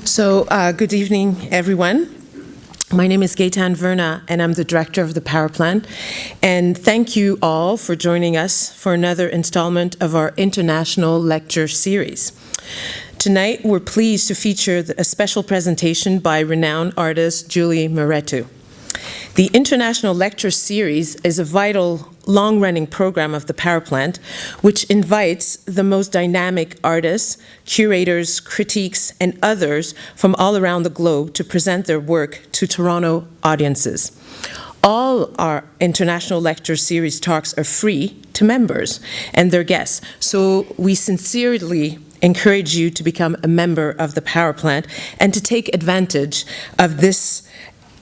Good evening, everyone. My name is Gaëtan Verna, and I'm the director of the Power Plant. And thank you all for joining us for another installment of our international lecture series. Tonight, we're pleased to feature a special presentation by renowned artist Julie Mehretu. The International Lecture Series is a vital, long-running program of the Power Plant, which invites the most dynamic artists, curators, critiques, and others from all around the globe to present their work to Toronto audiences. All our International Lecture Series talks are free to members and their guests, so we sincerely encourage you to become a member of the Power Plant and to take advantage of this,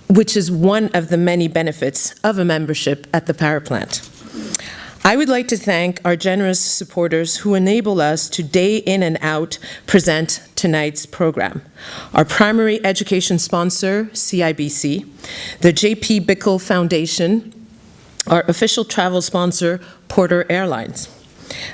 which is one of the many benefits of a membership at the Power Plant. I would like to thank our generous supporters who enable us to day in and out present tonight's program. Our primary education sponsor, CIBC, the J.P. Bickle Foundation, our official travel sponsor, Porter Airlines,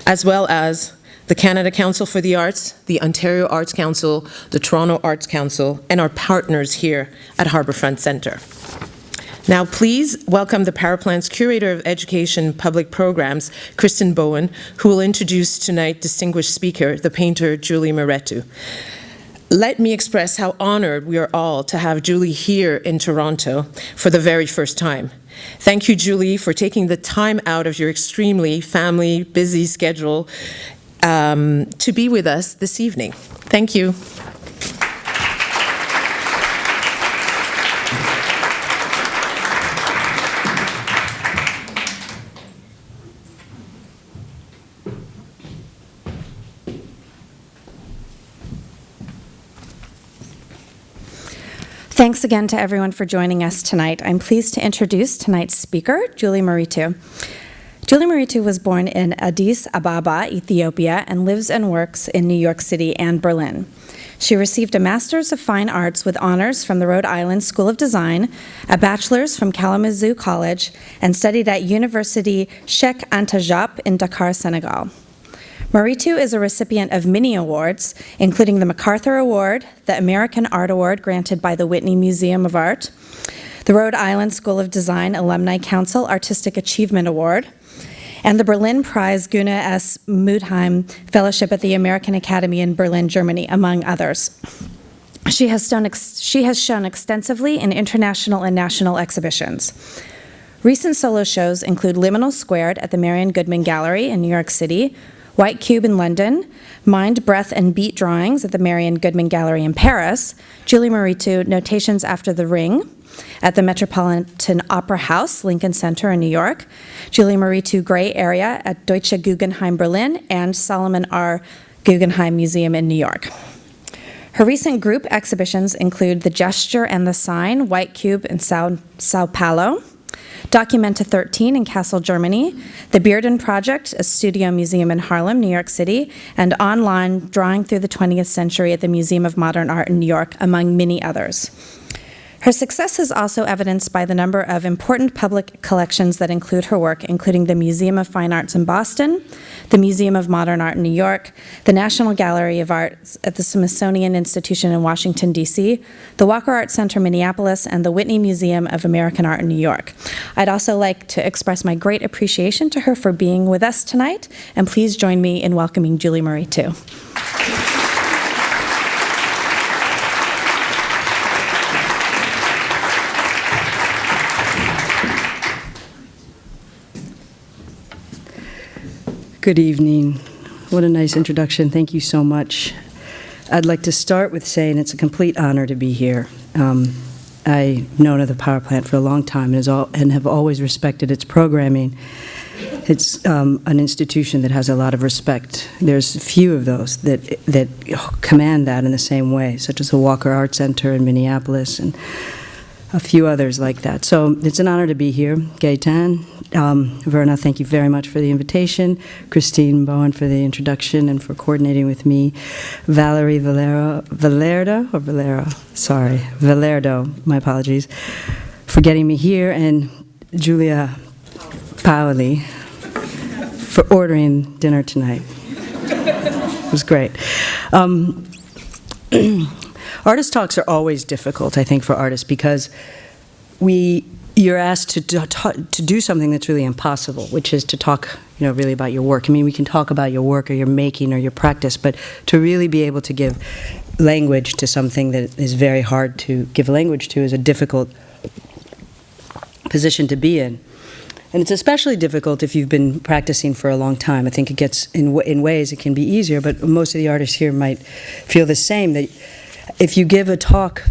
as well as the Canada Council for the Arts, the Ontario Arts Council, the Toronto Arts Council, and our partners here at Harbourfront Centre. Now, please welcome the Power Plant's Curator of Education Public Programs, Kristen Bowen, who will introduce tonight's distinguished speaker, the painter Julie Mehretu. Let me express how honored we are all to have Julie here in Toronto for the very first time. Thank you, Julie, for taking the time out of your extremely busy schedule to be with us this evening. Thank you. Thanks again to everyone for joining us tonight. I'm pleased to introduce tonight's speaker, Julie Mehretu. Julie Mehretu was born in Addis Ababa, Ethiopia, and lives and works in New York City and Berlin. She received a Master's of Fine Arts with honors from the Rhode Island School of Design, a Bachelor's from Kalamazoo College, and studied at University Cheik Anta Diop in Dakar, Senegal. Mehretu is a recipient of many awards, including the MacArthur Award, the American Art Award granted by the Whitney Museum of Art, the Rhode Island School of Design Alumni Council Artistic Achievement Award, and the Berlin Prize Guna S. Mundheim Fellowship at the American Academy in Berlin, Germany, among others. She has shown extensively in international and national exhibitions. Recent solo shows include Liminal Squared at the Marion Goodman Gallery in New York City, White Cube in London, Mind, Breath, and Beat Drawings at the Marion Goodman Gallery in Paris, Julie Mehretu, Notations After the Ring at the Metropolitan Opera House, Lincoln Center in New York, Julie Mehretu Gray Area at Deutsche Guggenheim Berlin, and Solomon R. Guggenheim Museum in New York. Her recent group exhibitions include The Gesture and the Sign, White Cube in Sao Paulo, Documenta 13 in Kassel, Germany, the Bearden Project, a studio museum in Harlem, New York City, and online Drawing Through the 20th Century at the Museum of Modern Art in New York, among many others. Her success is also evidenced by the number of important public collections that include her work, including the Museum of Fine Arts in Boston, the Museum of Modern Art in New York, the National Gallery of Art at the Smithsonian Institution in Washington, D.C., the Walker Art Center, Minneapolis, and the Whitney Museum of American Art in New York. I'd also like to express my great appreciation to her for being with us tonight, and please join me in welcoming Julie Mehretu. Good evening. What a nice introduction. Thank you so much. I'd like to start with saying it's a complete honor to be here. I've known of the Power Plant for a long time and have always respected its programming. It's an institution that has a lot of respect. There's a few of those that command that in the same way, such as the Walker Art Center in Minneapolis and a few others like that. So it's an honor to be here. Gaëtan, Verna, thank you very much for the invitation. Christine Bowen for the introduction and for coordinating with me. Valerie Valerdo, my apologies, for getting me here, and Julia Paoli for ordering dinner tonight. It was great. Artist talks are always difficult, I think, for artists because you're asked to do something that's really impossible, which is to talk, really about your work. I mean, we can talk about your work or your making or your practice, but to really be able to give language to something that is very hard to give language to is a difficult position to be in. And it's especially difficult if you've been practicing for a long time. I think it gets, in ways, it can be easier, but most of the artists here might feel the same, that if you give a talk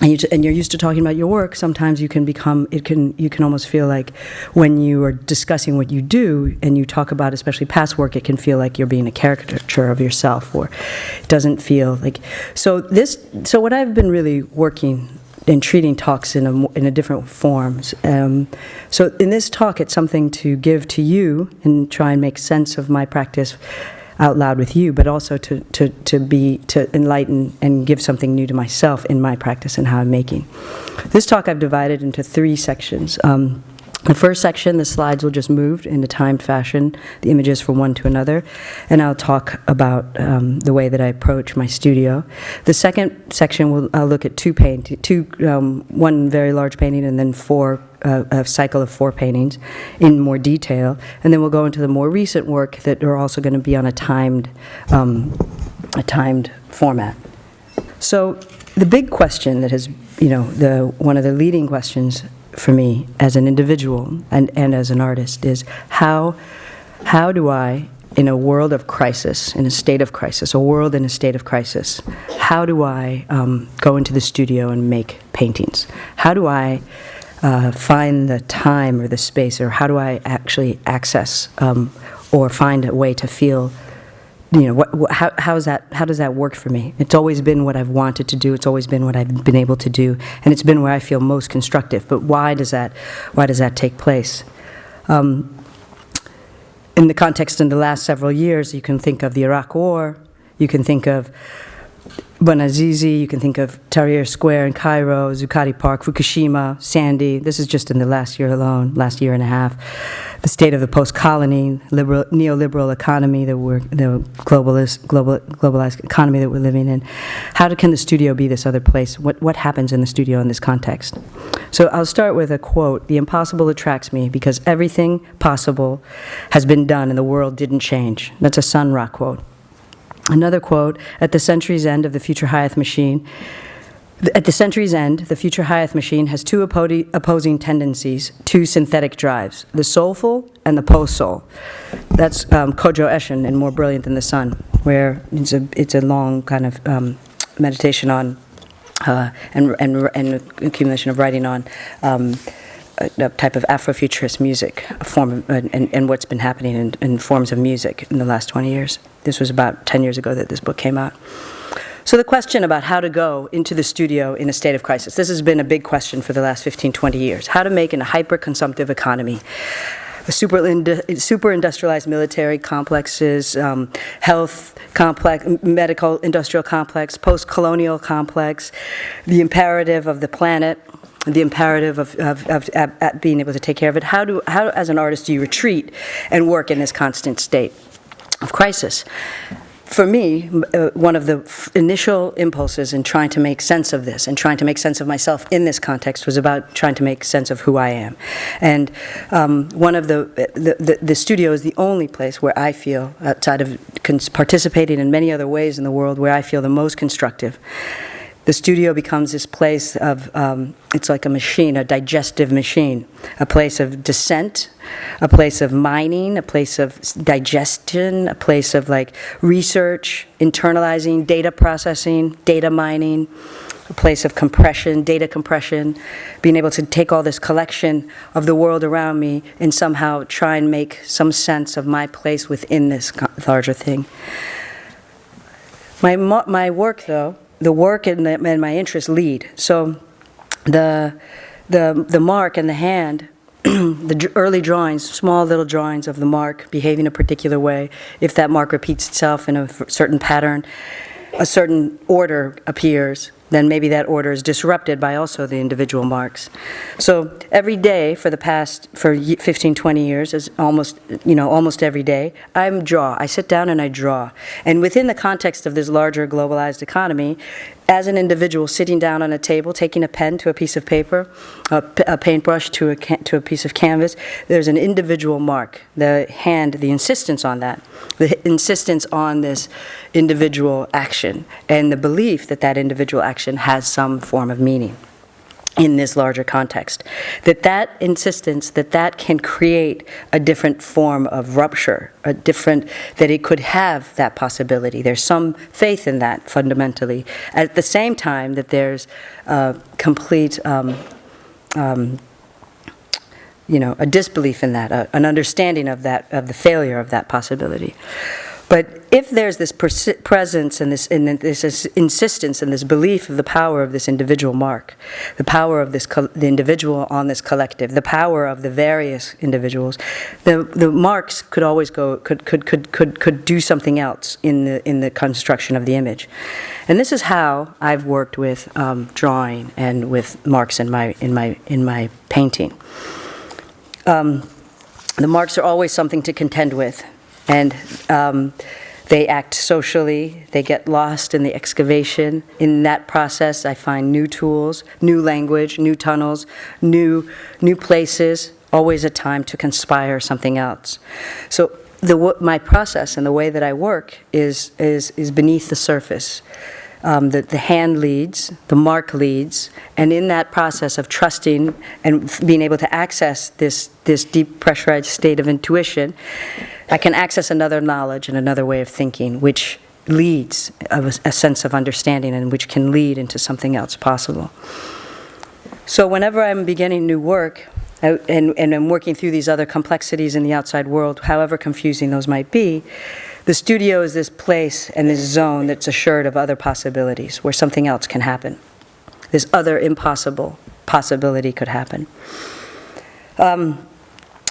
and you're used to talking about your work, sometimes you can almost feel like when you are discussing what you do and you talk about especially past work, it can feel like you're being a caricature of yourself, or it doesn't feel like, so what I've been really working in treating talks in a different forms. So in this talk, it's something to give to you and try and make sense of my practice out loud with you, but also to enlighten and give something new to myself in my practice and how I'm making. This talk I've divided into 3 sections. The first section, the slides will just move in a timed fashion, the images from one to another, and I'll talk about the way that I approach my studio. The second section, I'll look at one very large painting and then a cycle of 4 paintings in more detail, and then we'll go into the more recent work that are also going to be on a timed format. So the big question that has, one of the leading questions for me as an individual and as an artist is how do I, in a world of crisis, in a state of crisis, a world in a state of crisis, how do I go into the studio and make paintings? How do I find the time or the space, or how do I actually access or find a way to feel, how does that work for me? It's always been what I've wanted to do. It's always been what I've been able to do, and it's been where I feel most constructive. But why does that take place? In the context in the last several years, you can think of the Iraq War, you can think of Benghazi, you can think of Tahrir Square in Cairo, Zuccotti Park, Fukushima, Sandy. This is just in the last year alone, last year and a half. The state of the post-colony, neoliberal economy the globalized economy that we're living in. How can the studio be this other place? What happens in the studio in this context? So I'll start with a quote. "The impossible attracts me because everything possible has been done and the world didn't change." That's a Sun Ra quote. Another quote, "At the century's end of the future Hyeth machine, at the century's end, the future Hyeth machine has 2 opposing tendencies, 2 synthetic drives, the soulful and the post-soul." That's Kojo Eshin in More Brilliant Than the Sun, where it's a long kind of meditation on and accumulation of writing on a type of Afrofuturist music, a form of, and what's been happening in forms of music in the last 20 years. This was about 10 years ago that this book came out. So the question about how to go into the studio in a state of crisis, this has been a big question for the last 15, 20 years. How to make in a hyper-consumptive economy, super industrialized military complexes, health complex, medical industrial complex, post-colonial complex, the imperative of the planet, the imperative of being able to take care of it. How, as an artist, do you retreat and work in this constant state of crisis? For me, one of the initial impulses in trying to make sense of this and trying to make sense of myself in this context was about trying to make sense of who I am. And one of the studio is the only place where I feel, outside of participating in many other ways in the world, where I feel the most constructive. The studio becomes this place of, it's like a machine, a digestive machine, a place of descent, a place of mining, a place of digestion, a place of like research, internalizing, data processing, data mining, a place of compression, data compression, being able to take all this collection of the world around me and somehow try and make some sense of my place within this larger thing. My work, though, the work and my interests lead. So the mark and the hand, the early drawings, small little drawings of the mark behaving a particular way, if that mark repeats itself in a certain pattern, a certain order appears, then maybe that order is disrupted by also the individual marks. So every day for 15, 20 years, is almost every day, I sit down and I draw. And within the context of this larger globalized economy, as an individual sitting down on a table, taking a pen to a piece of paper, a paintbrush to a piece of canvas, there's an individual mark. The insistence on that, the insistence on this individual action, and the belief that that individual action has some form of meaning in this larger context. That insistence, that can create a different form of rupture, that it could have that possibility. There's some faith in that fundamentally. At the same time that there's complete, a disbelief in that, an understanding of the failure of that possibility. But if there's this presence and this insistence and this belief of the power of this individual mark, the power of the individual on this collective, the power of the various individuals, the marks could always could do something else in the construction of the image. And this is how I've worked with drawing and with marks in my painting. The marks are always something to contend with. And they act socially, they get lost in the excavation. In that process, I find new tools, new language, new tunnels, new places, always a time to conspire something else. So my process and the way that I work is beneath the surface. The hand leads, the mark leads, and in that process of trusting and being able to access this deep pressurized state of intuition, I can access another knowledge and another way of thinking, which leads a sense of understanding and which can lead into something else possible. So whenever I'm beginning new work, and I'm working through these other complexities in the outside world, however confusing those might be, the studio is this place and this zone that's assured of other possibilities, where something else can happen. This other impossible possibility could happen.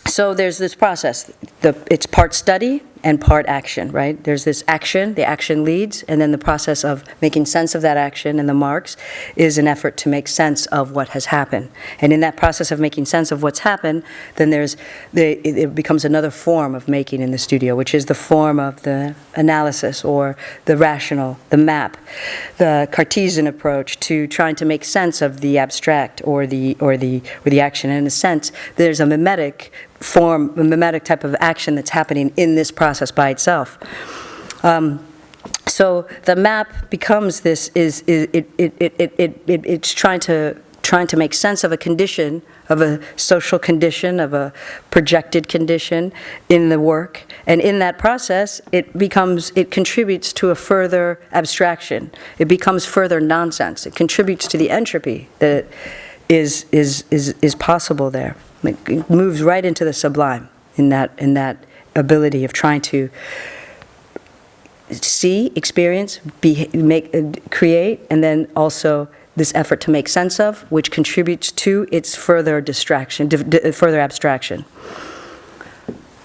So there's this process. It's part study and part action, right? There's this action, the action leads, and then the process of making sense of that action and the marks is an effort to make sense of what has happened. And in that process of making sense of what's happened, then it becomes another form of making in the studio, which is the form of the analysis or the rational, the map, the Cartesian approach to trying to make sense of the abstract or the action. And in a sense, there's a mimetic form, a mimetic type of action that's happening in this process by itself. So the map becomes this, it's trying to make sense of a condition, of a social condition, of a projected condition in the work. And in that process, it contributes to a further abstraction. It becomes further nonsense. It contributes to the entropy that is possible there. It moves right into the sublime in that ability of trying to see, experience, create, and then also this effort to make sense of, which contributes to its further distraction, further abstraction.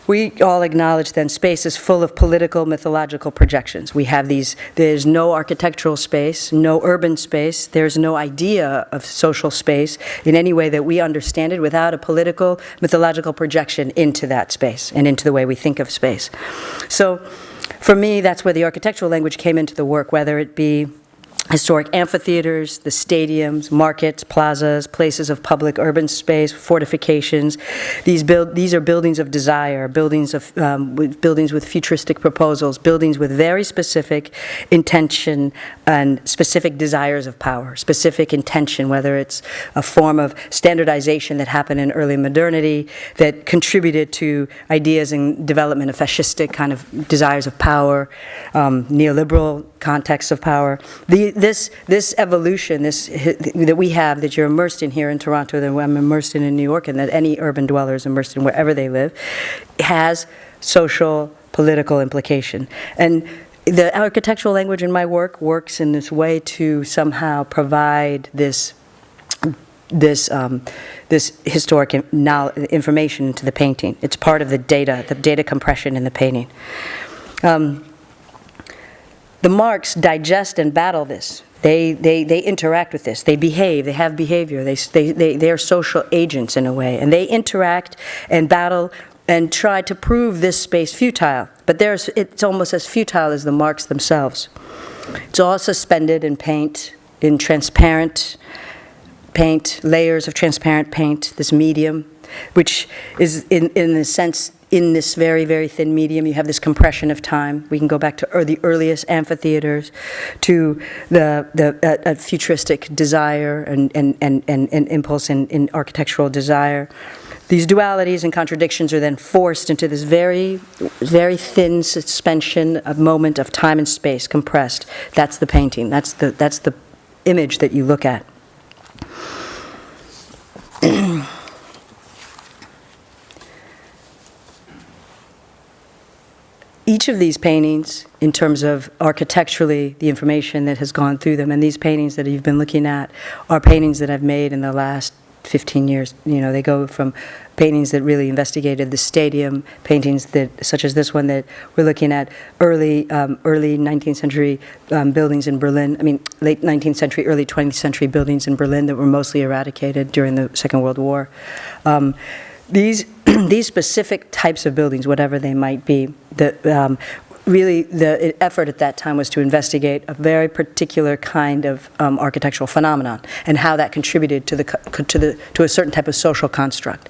We all acknowledge then space is full of political, mythological projections. We have there's no architectural space, no urban space, there's no idea of social space in any way that we understand it without a political, mythological projection into that space and into the way we think of space. So for me, that's where the architectural language came into the work, whether it be historic amphitheaters, the stadiums, markets, plazas, places of public urban space, fortifications. These are buildings of desire, buildings with futuristic proposals, buildings with very specific intention and specific desires of power, specific intention, whether it's a form of standardization that happened in early modernity that contributed to ideas and development of fascistic kind of desires of power, neoliberal contexts of power. This evolution, that we have, that you're immersed in here in Toronto, that I'm immersed in New York, and that any urban dweller is immersed in wherever they live, has social, political implication. And the architectural language in my work works in this way to somehow provide this historic information to the painting. It's part of the data compression in the painting. The marks digest and battle this. They interact with this. They behave. They have behavior. They are social agents in a way. And they interact and battle and try to prove this space futile. But it's almost as futile as the marks themselves. It's all suspended in paint, in transparent paint, layers of transparent paint, this medium, which is, in a sense, in this very, very thin medium, you have this compression of time. We can go back to the earliest amphitheaters, to the futuristic desire and impulse in architectural desire. These dualities and contradictions are then forced into this very, very thin suspension, a moment of time and space, compressed. That's the painting. That's the image that you look at. Each of these paintings, in terms of architecturally, the information that has gone through them, and these paintings that you've been looking at are paintings that I've made in the last 15 years. You know, they go from paintings that really investigated the stadium, paintings that, such as this one that we're looking at, early 19th century buildings in Berlin. I mean, late 19th century, early 20th century buildings in Berlin that were mostly eradicated during the Second World War. These specific types of buildings, whatever they might be, really the effort at that time was to investigate a very particular kind of architectural phenomenon and how that contributed to a certain type of social construct.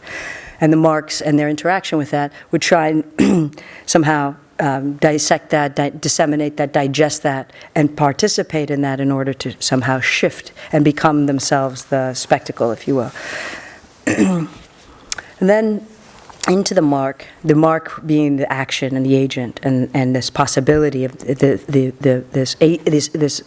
And the marks and their interaction with that would try and somehow dissect that, disseminate that, digest that, and participate in that in order to somehow shift and become themselves the spectacle, if you will. And then into the mark being the action and the agent, and this possibility of this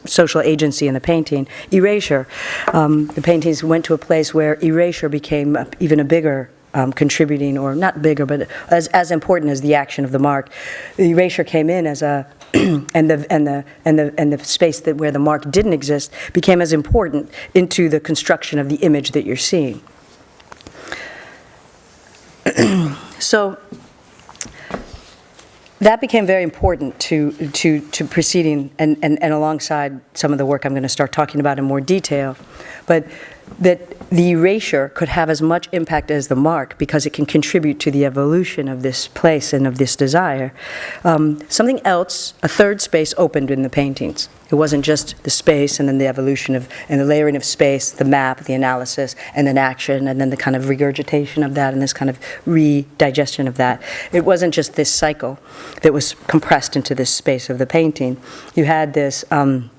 social agency in the painting, erasure. The paintings went to a place where erasure became even a bigger contributing, or not bigger, but as important as the action of the mark. The erasure came in as a and the space that where the mark didn't exist became as important into the construction of the image that you're seeing. So that became very important to proceeding and alongside some of the work I'm going to start talking about in more detail, but that the erasure could have as much impact as the mark because it can contribute to the evolution of this place and of this desire. Something else, a third space opened in the paintings. It wasn't just the space and then the evolution of, and the layering of space, the map, the analysis, and then action, and then the kind of regurgitation of that and this kind of redigestion of that. It wasn't just this cycle that was compressed into this space of the painting. You had this, and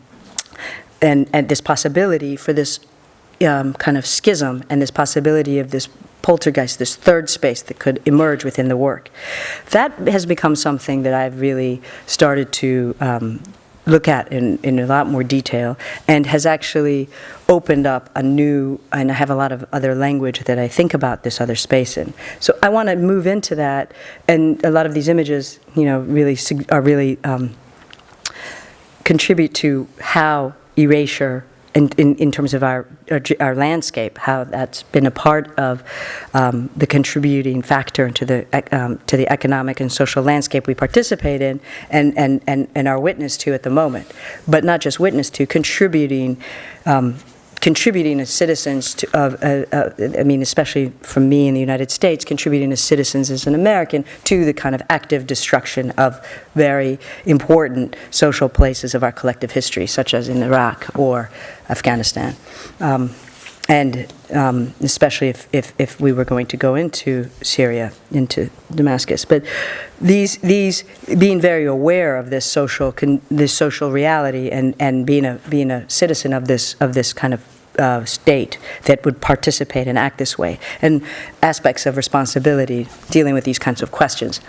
this possibility for this kind of schism and this possibility of this poltergeist, this third space that could emerge within the work. That has become something that I've really started to look at in a lot more detail, and has actually opened up a new, and I have a lot of other language that I think about this other space in. So I want to move into that, and a lot of these images, you know, really contribute to how erasure, in terms of our landscape, how that's been a part of the contributing factor to the economic and social landscape we participate in and are witness to at the moment. But not just witness to, contributing as citizens I mean, especially from me in the United States, contributing as citizens as an American to the kind of active destruction of very important social places of our collective history, such as in Iraq or Afghanistan. And especially if we were going to go into Syria, into Damascus. But these being very aware of this social reality and being a citizen of this kind of state that would participate and act this way, and aspects of responsibility dealing with these kinds of questions.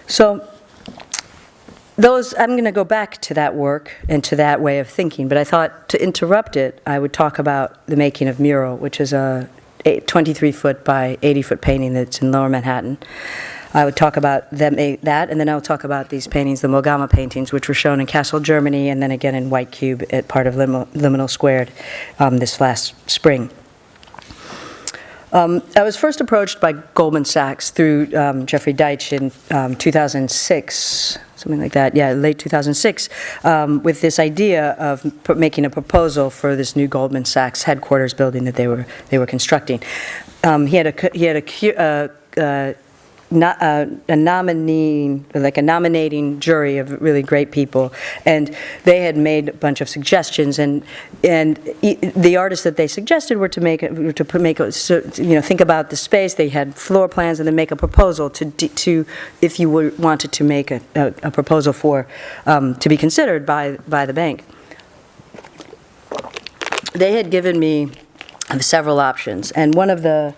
So I'm going to go back to that work and to that way of thinking, but I thought to interrupt it, I would talk about the making of Mural, which is a 23-foot by 80-foot painting that's in Lower Manhattan. I would talk about that, and then I'll talk about these paintings, the Mogama paintings, which were shown in Kassel, Germany, and then again in White Cube at part of Liminal Squared this last spring. I was first approached by Goldman Sachs through Jeffrey Deitch in 2006, something like that, yeah, late 2006, with this idea of making a proposal for this new Goldman Sachs headquarters building that they were constructing. He had a nominating jury of really great people, and they had made a bunch of suggestions, and the artists that they suggested were to think about the space. They had floor plans, and then make a proposal to if you wanted to make a proposal for to be considered by the bank. They had given me several options, and one of the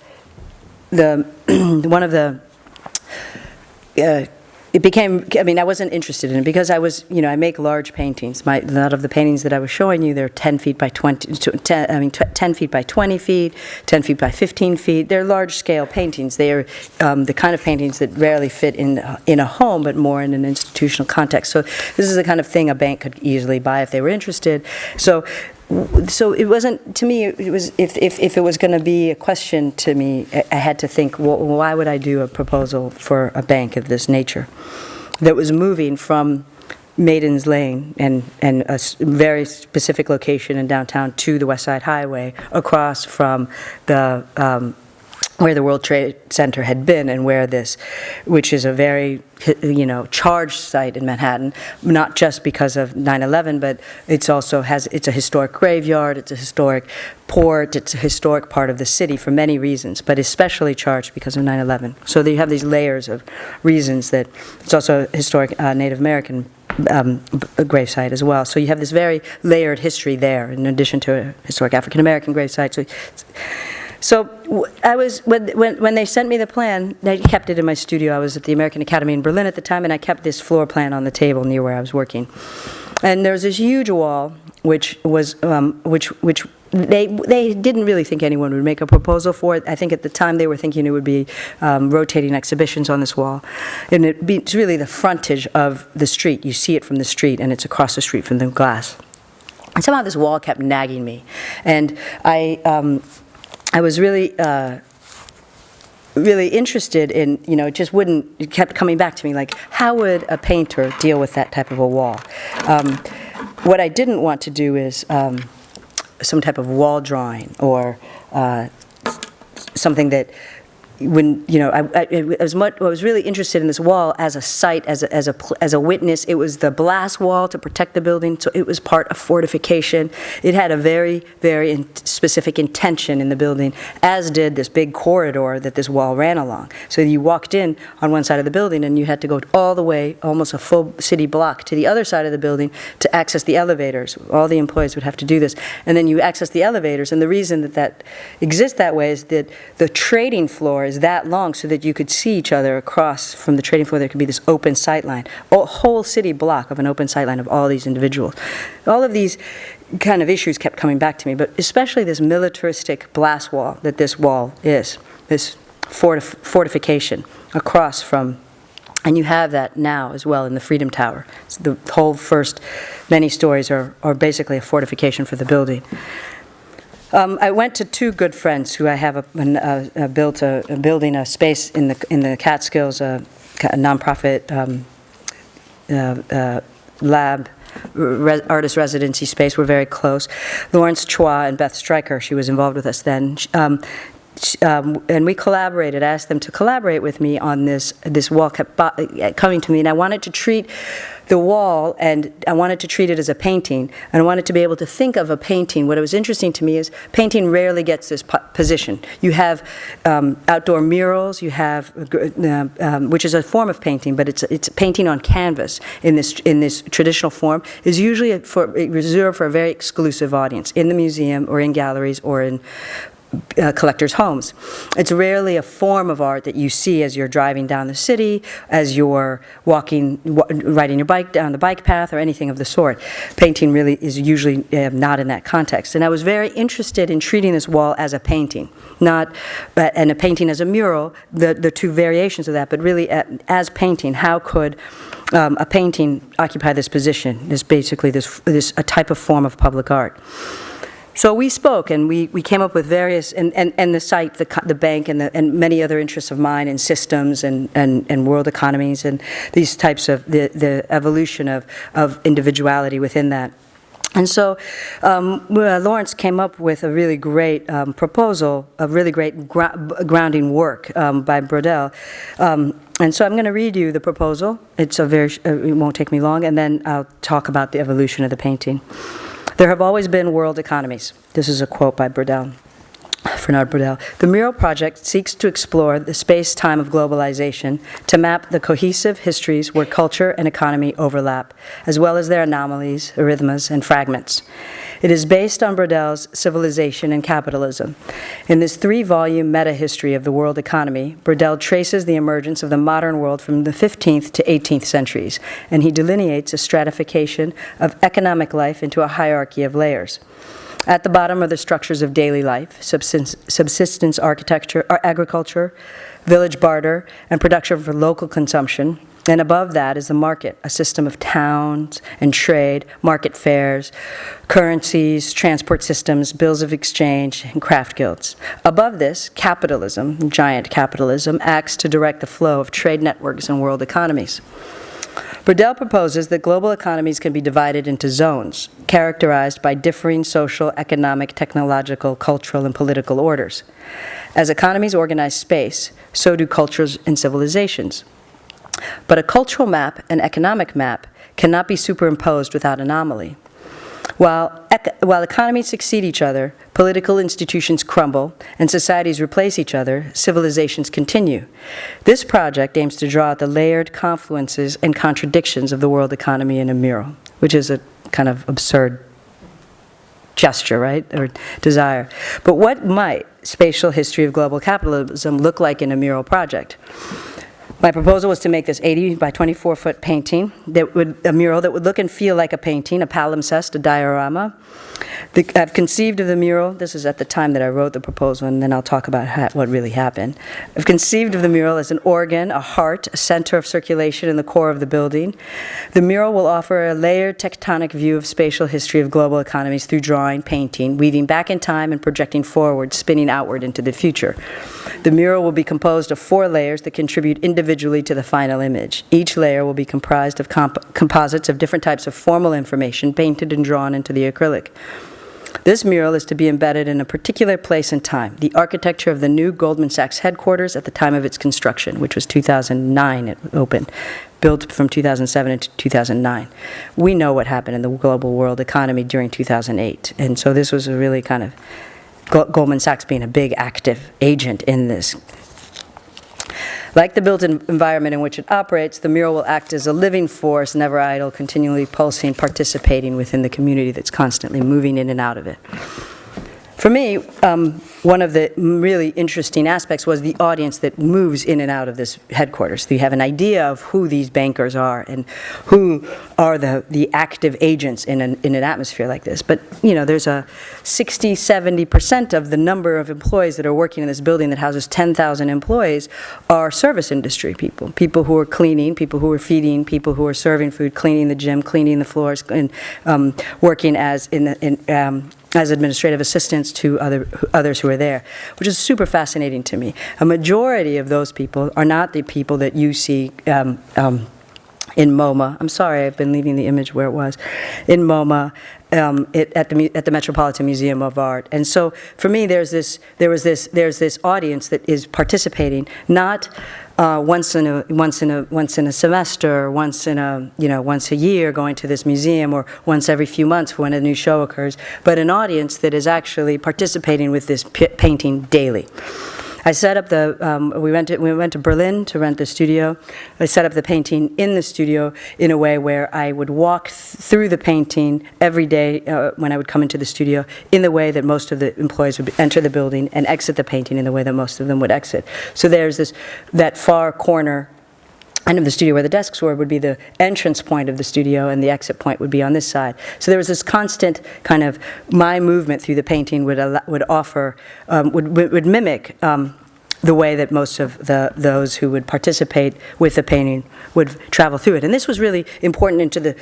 it became, I mean, I wasn't interested in it because I was, I make large paintings. A lot of the paintings that I was showing you, they're 10 feet by 20, 10 feet by 20 feet, 10 feet by 15 feet. They're large-scale paintings. They are the kind of paintings that rarely fit in a home, but more in an institutional context. So this is the kind of thing a bank could easily buy if they were interested. So it wasn't, to me, it was, if it was going to be a question to me, I had to think, well, why would I do a proposal for a bank of this nature that was moving from Maidens Lane and a very specific location in downtown to the West Side Highway, across from the where the World Trade Center had been, and which is a very, charged site in Manhattan, not just because of 9/11, but it's a historic graveyard, it's a historic port, it's a historic part of the city for many reasons, but especially charged because of 9/11. So you have these layers of reasons that it's also a historic Native American gravesite as well. So you have this very layered history there, in addition to a historic African American gravesite. So I was, when they sent me the plan, I kept it in my studio. I was at the American Academy in Berlin at the time, and I kept this floor plan on the table near where I was working. And there was this huge wall, which they didn't really think anyone would make a proposal for it. I think at the time they were thinking it would be rotating exhibitions on this wall. And it's really the frontage of the street. You see it from the street, and it's across the street from the glass. And somehow this wall kept nagging me. And I was really interested in, it kept coming back to me, like, how would a painter deal with that type of a wall? What I didn't want to do is some type of wall drawing or something that I was really interested in this wall as a site, as a witness. It was the blast wall to protect the building, so it was part of fortification. It had a very, very specific intention in the building, as did this big corridor that this wall ran along. So you walked in on one side of the building, and you had to go all the way, almost a full city block, to the other side of the building to access the elevators. All the employees would have to do this. And then you access the elevators, and the reason that exists that way is that the trading floor is that long so that you could see each other across from the trading floor. There could be this open sight line, a whole city block of an open sight line of all these individuals. All of these kind of issues kept coming back to me, but especially this militaristic blast wall that this wall is, this fortification across from. And you have that now as well in the Freedom Tower. So the whole first many stories are basically a fortification for the building. I went to two good friends who I have building a space in the Catskills, a nonprofit lab, artist residency space. We're very close. Lawrence Chua and Beth Stryker. She was involved with us then. And we collaborated, asked them to collaborate with me on this wall kept coming to me, and I wanted to treat the wall, and I wanted to treat it as a painting, and I wanted to be able to think of a painting. What was interesting to me is painting rarely gets this position. You have outdoor murals, you have, which is a form of painting, but it's painting on canvas in this traditional form, is usually reserved for a very exclusive audience in the museum or in galleries or in collectors' homes. It's rarely a form of art that you see as you're driving down the city, as you're riding your bike down the bike path, or anything of the sort. Painting really is usually not in that context. And I was very interested in treating this wall as a painting, and a painting as a mural, the two variations of that, but really as painting. How could a painting occupy this position? Basically a type of form of public art. So we spoke, and we came up with various, and the site, the bank, and many other interests of mine in systems and world economies, and these types of, the evolution of individuality within that. And so Lawrence came up with a really great proposal, a really great grounding work by Brodel. And so I'm going to read you the proposal. It's it won't take me long, and then I'll talk about the evolution of the painting. There have always been world economies. This is a quote by Brodel. Fernand Brodel. The Mural project seeks to explore the space-time of globalization to map the cohesive histories where culture and economy overlap, as well as their anomalies, arrhythmas, and fragments. It is based on Brodel's Civilization and Capitalism. In this 3-volume meta-history of the world economy, Brodel traces the emergence of the modern world from the 15th to 18th centuries, and he delineates a stratification of economic life into a hierarchy of layers. At the bottom are the structures of daily life, subsistence architecture, agriculture, village barter, and production for local consumption. And above that is the market, a system of towns and trade, market fairs, currencies, transport systems, bills of exchange, and craft guilds. Above this, capitalism, giant capitalism, acts to direct the flow of trade networks and world economies. Brodel proposes that global economies can be divided into zones, characterized by differing social, economic, technological, cultural, and political orders. As economies organize space, so do cultures and civilizations. But a cultural map and economic map cannot be superimposed without anomaly. While economies succeed each other, political institutions crumble, and societies replace each other, civilizations continue. This project aims to draw out the layered confluences and contradictions of the world economy in a mural, which is a kind of absurd gesture, right, or desire. But what might spatial history of global capitalism look like in a mural project? My proposal was to make this 80 by 24-foot painting, a mural that would look and feel like a painting, a palimpsest, a diorama. I've conceived of the mural, this is at the time that I wrote the proposal, and then I'll talk about what really happened. I've conceived of the mural as an organ, a heart, a center of circulation in the core of the building. The mural will offer a layered tectonic view of spatial history of global economies through drawing, painting, weaving back in time and projecting forward, spinning outward into the future. The mural will be composed of 4 layers that contribute individually to the final image. Each layer will be comprised of composites of different types of formal information painted and drawn into the acrylic. This mural is to be embedded in a particular place and time, the architecture of the new Goldman Sachs headquarters at the time of its construction, which was 2009 it opened, built from 2007 to 2009. We know what happened in the global world economy during 2008, and so this was a really kind of Goldman Sachs being a big active agent in this. Like the built environment in which it operates, the mural will act as a living force, never idle, continually pulsing, participating within the community that's constantly moving in and out of it. For me, one of the really interesting aspects was the audience that moves in and out of this headquarters. So you have an idea of who these bankers are and who are the active agents in an atmosphere like this. But, you know, there's a 60-70% of the number of employees that are working in this building that houses 10,000 employees are service industry people. People who are cleaning, people who are feeding, people who are serving food, cleaning the gym, cleaning the floors, and working as as administrative assistants to others who are there, which is super fascinating to me. A majority of those people are not the people that you see in MoMA. I'm sorry, I've been leaving the image where it was. In MoMA, at the Metropolitan Museum of Art. And so for me, there's this audience that is participating, not once in a semester, or once a year going to this museum, or once every few months when a new show occurs, but an audience that is actually participating with this painting daily. I set up we went to Berlin to rent the studio. I set up the painting in the studio in a way where I would walk through the painting every day when I would come into the studio in the way that most of the employees would enter the building, and exit the painting in the way that most of them would exit. So there's that far corner end of the studio where the desks were would be the entrance point of the studio, and the exit point would be on this side. So there was this constant kind of, my movement through the painting would mimic the way that most of those who would participate with the painting would travel through it. And this was really important into the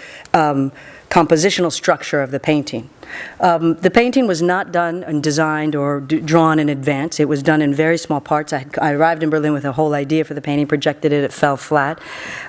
compositional structure of the painting. The painting was not done and designed or drawn in advance. It was done in very small parts. I arrived in Berlin with a whole idea for the painting, projected it, it fell flat.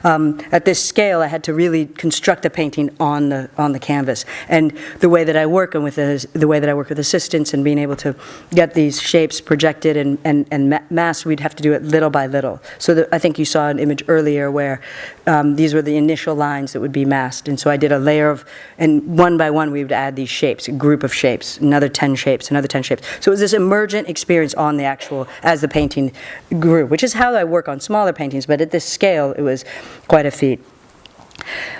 At this scale, I had to really construct a painting on the canvas. And the way that I work and the way that I work with assistants and being able to get these shapes projected and masked, we'd have to do it little by little. So I think you saw an image earlier where these were the initial lines that would be masked. And so I did a layer of, and one by one we would add these shapes, a group of shapes, another 10 shapes, another 10 shapes. So it was this emergent experience on the actual, as the painting grew, which is how I work on smaller paintings, but at this scale it was quite a feat.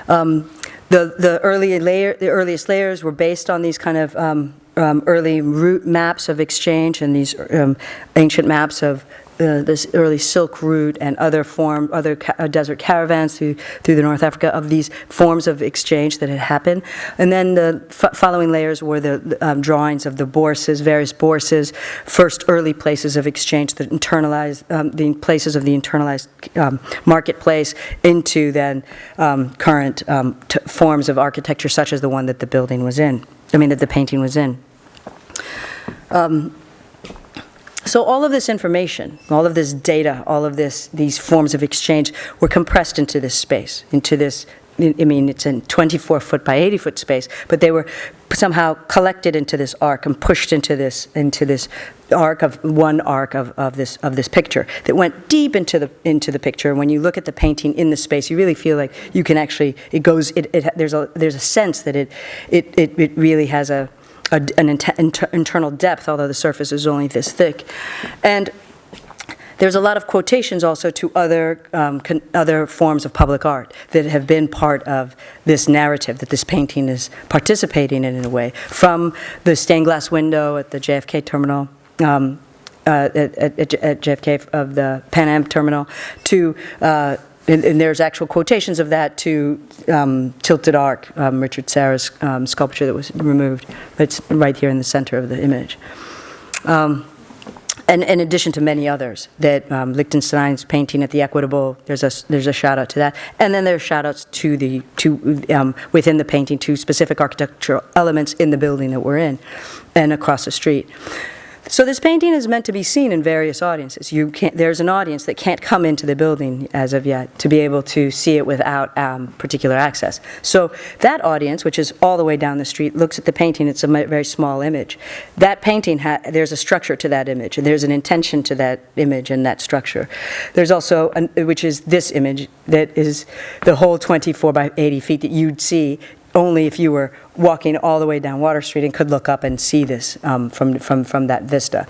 The earliest layers were based on these kind of early route maps of exchange and these ancient maps of this early Silk Route and other desert caravans through the North Africa, of these forms of exchange that had happened. And then the following layers were the drawings of the bourses, various bourses, first early places of exchange that internalized, the places of the internalized marketplace, into then current forms of architecture such as the one that the building was in, that the painting was in. So all of this information, all of this data, all of these forms of exchange were compressed into this space, into this, it's a 24-foot by 80-foot space, but they were somehow collected into this arc and pushed into this arc of this picture that went deep into the picture. When you look at the painting in the space, you really feel like you can actually, there's a sense that it really has an internal depth, although the surface is only this thick. And there's a lot of quotations also to other forms of public art that have been part of this narrative that this painting is participating in a way, from the stained glass window at the JFK terminal, at JFK of the Pan Am terminal, to and there's actual quotations of that to Tilted Arc, Richard Serra's sculpture that was removed. It's right here in the center of the image. And in addition to many others, that Lichtenstein's painting at the Equitable, there's a shout out to that. And then there's shout outs to within the painting to specific architectural elements in the building that we're in and across the street. So this painting is meant to be seen in various audiences. There's an audience that can't come into the building as of yet to be able to see it without particular access. So that audience, which is all the way down the street, looks at the painting. It's a very small image. That painting, there's a structure to that image, and there's an intention to that image and that structure. There's also, which is this image, that is the whole 24 by 80 feet that you'd see only if you were walking all the way down Water Street and could look up and see this from that vista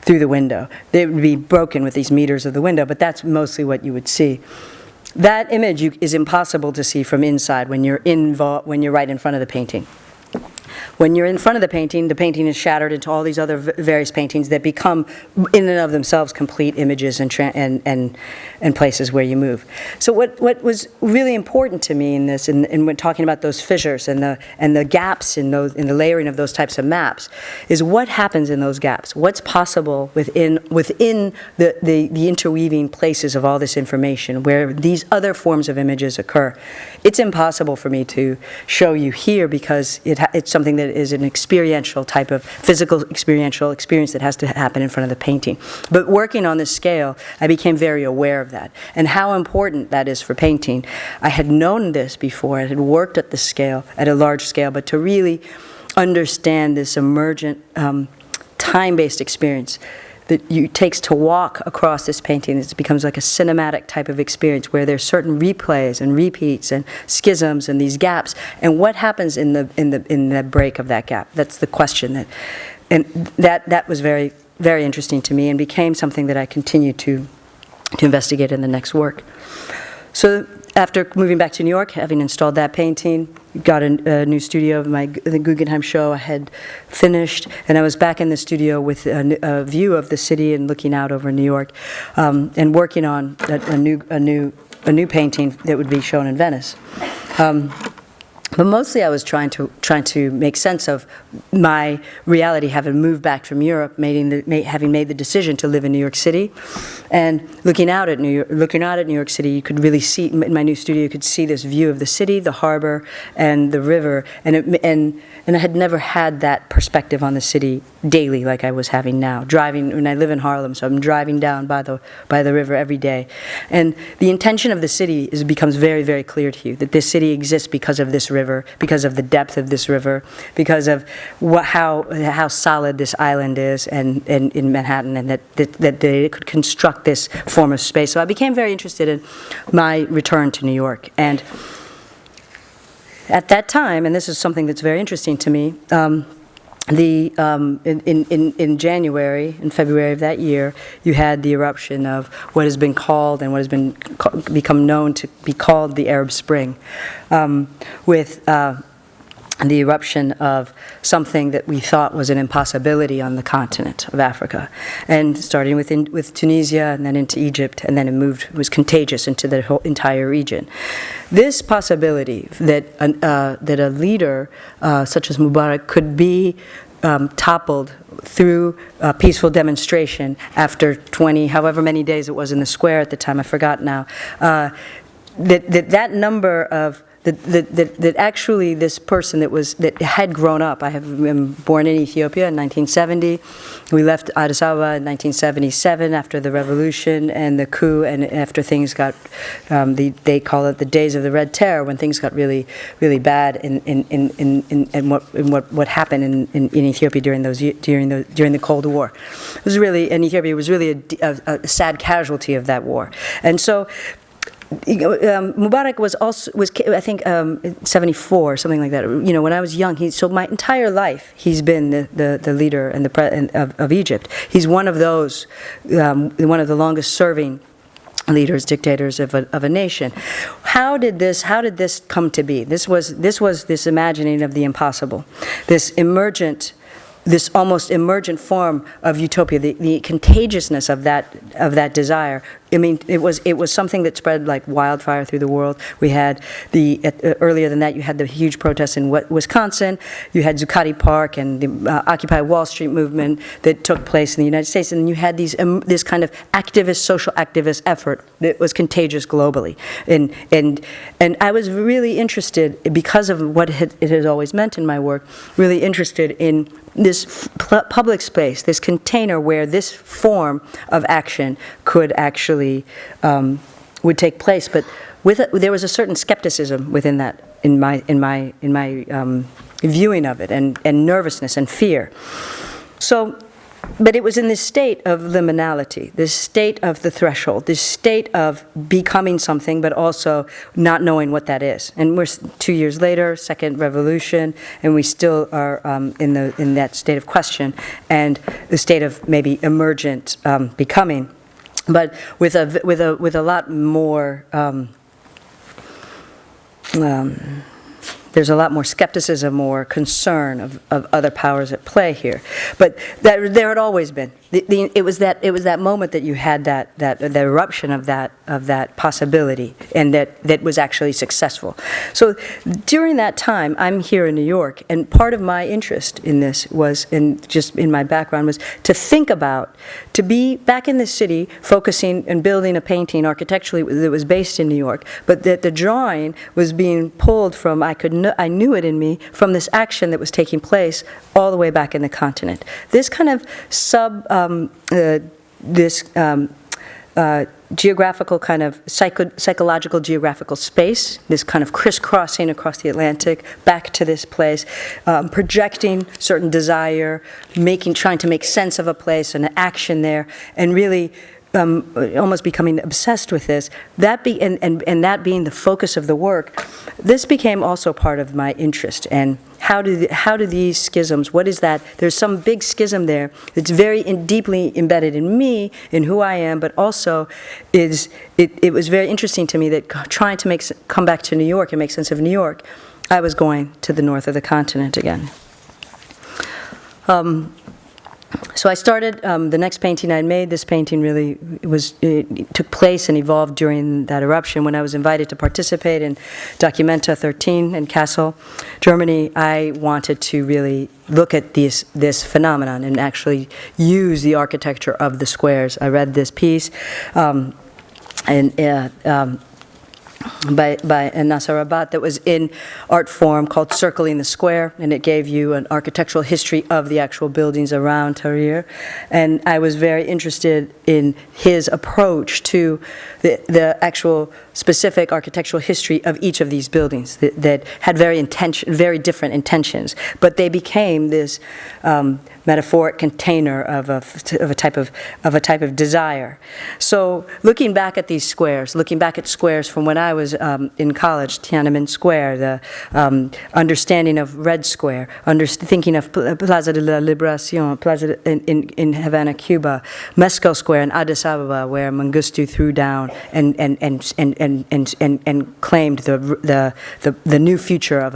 through the window. It would be broken with these meters of the window, but that's mostly what you would see. That image is impossible to see from inside when you're right in front of the painting. When you're in front of the painting is shattered into all these other various paintings that become, in and of themselves, complete images and places where you move. So what was really important to me in this, and when talking about those fissures and the gaps in the layering of those types of maps, is what happens in those gaps. What's possible within the interweaving places of all this information where these other forms of images occur. It's impossible for me to show you here because it's something that is an experiential type of physical experiential experience that has to happen in front of the painting. But working on this scale, I became very aware of that and how important that is for painting. I had known this before. I had worked at the scale, at a large scale, but to really understand this emergent, time-based experience that it takes to walk across this painting, it becomes like a cinematic type of experience where there's certain replays and repeats and schisms and these gaps. And what happens in the break of that gap? That's the question that was very, very interesting to me and became something that I continued to investigate in the next work. So after moving back to New York, having installed that painting, got a new studio. The Guggenheim show I had finished, and I was back in the studio with a view of the city and looking out over New York, and working on a new painting that would be shown in Venice. But mostly I was trying to make sense of my reality, having moved back from Europe, having made the decision to live in New York City, and looking out at New York City, you could really see in my new studio. You could see this view of the city, the harbor, and the river, and I had never had that perspective on the city daily like I was having now. Driving, and I live in Harlem, so I'm driving down by the river every day, and the intention of the city becomes very, very clear to you, that this city exists because of this river, because of the depth of this river, because of how solid this island is, and in Manhattan, and that they could construct this form of space. So I became very interested in my return to New York, and at that time, and this is something that's very interesting to me, in January and February of that year, you had the eruption of what has been called and what has become known to be called the Arab Spring, with the eruption of something that we thought was an impossibility on the continent of Africa, and starting with Tunisia and then into Egypt, and then it was contagious into the whole entire region. This possibility that a leader such as Mubarak could be toppled through a peaceful demonstration after 20, however many days it was in the square at the time, I forgot now, that number of that actually this person that had grown up. I have been born in Ethiopia in 1970. We left Addis Ababa in 1977 after the revolution and the coup, and after things got, they call it the days of the Red Terror, when things got really, really bad in what happened in Ethiopia during the Cold War. It was really, and Ethiopia was really a sad casualty of that war, and so. Mubarak was I think 74, something like that. You know, when I was young, so my entire life he's been the leader and of Egypt. He's one of those, one of the longest serving leaders, dictators of a nation. How did this come to be? This was this imagining of the impossible, this almost emergent form of utopia, the contagiousness of that desire. I mean, it was something that spread like wildfire through the world. We had earlier than that, you had the huge protests in Wisconsin. You had Zuccotti Park and the Occupy Wall Street movement that took place in the United States, and you had this kind of social activist effort that was contagious globally. And I was really interested, because of what it has always meant in my work, really interested in this public space, this container where this form of action could actually would take place, but there was a certain skepticism within that, in my viewing of it, and nervousness and fear. So, but it was in this state of liminality, this state of the threshold, this state of becoming something, but also not knowing what that is. And we're 2 years later, second revolution, and we still are in that state of question, and the state of maybe emergent becoming, but with a lot more. There's a lot more skepticism or concern of other powers at play here, but there had always been. It was that moment that you had the eruption of that possibility, and that was actually successful. So during that time, I'm here in New York, and part of my interest in this was, just in my background, was to think about, to be back in the city, focusing and building a painting architecturally that was based in New York, but that the drawing was being pulled from, I knew it in me, from this action that was taking place all the way back in the continent. This kind of geographical kind of psychological geographical space, this kind of crisscrossing across the Atlantic back to this place, projecting certain desire, trying to make sense of a place, an action there, and really almost becoming obsessed with this, and that being the focus of the work. This became also part of my interest. And how do these schisms, what is that? There's some big schism there that's very deeply embedded in me, in who I am, but also it was very interesting to me that trying to come back to New York and make sense of New York, I was going to the north of the continent again. So I started, the next painting I made, this painting really it took place and evolved during that eruption. When I was invited to participate in Documenta 13 in Kassel, Germany, I wanted to really look at this phenomenon and actually use the architecture of the squares. I read this piece by Nasser Rabat that was in art form called Circling the Square, and it gave you an architectural history of the actual buildings around Tahrir. And I was very interested in his approach to the actual specific architectural history of each of these buildings that had very different intentions, but they became this metaphoric container of a type of desire. So looking back at these squares, looking back at squares from when I was in college, Tiananmen Square, the understanding of Red Square, thinking of Plaza de la Liberación, Plaza in Havana, Cuba, Mescal Square in Addis Ababa, where Mengistu threw down and claimed the new future of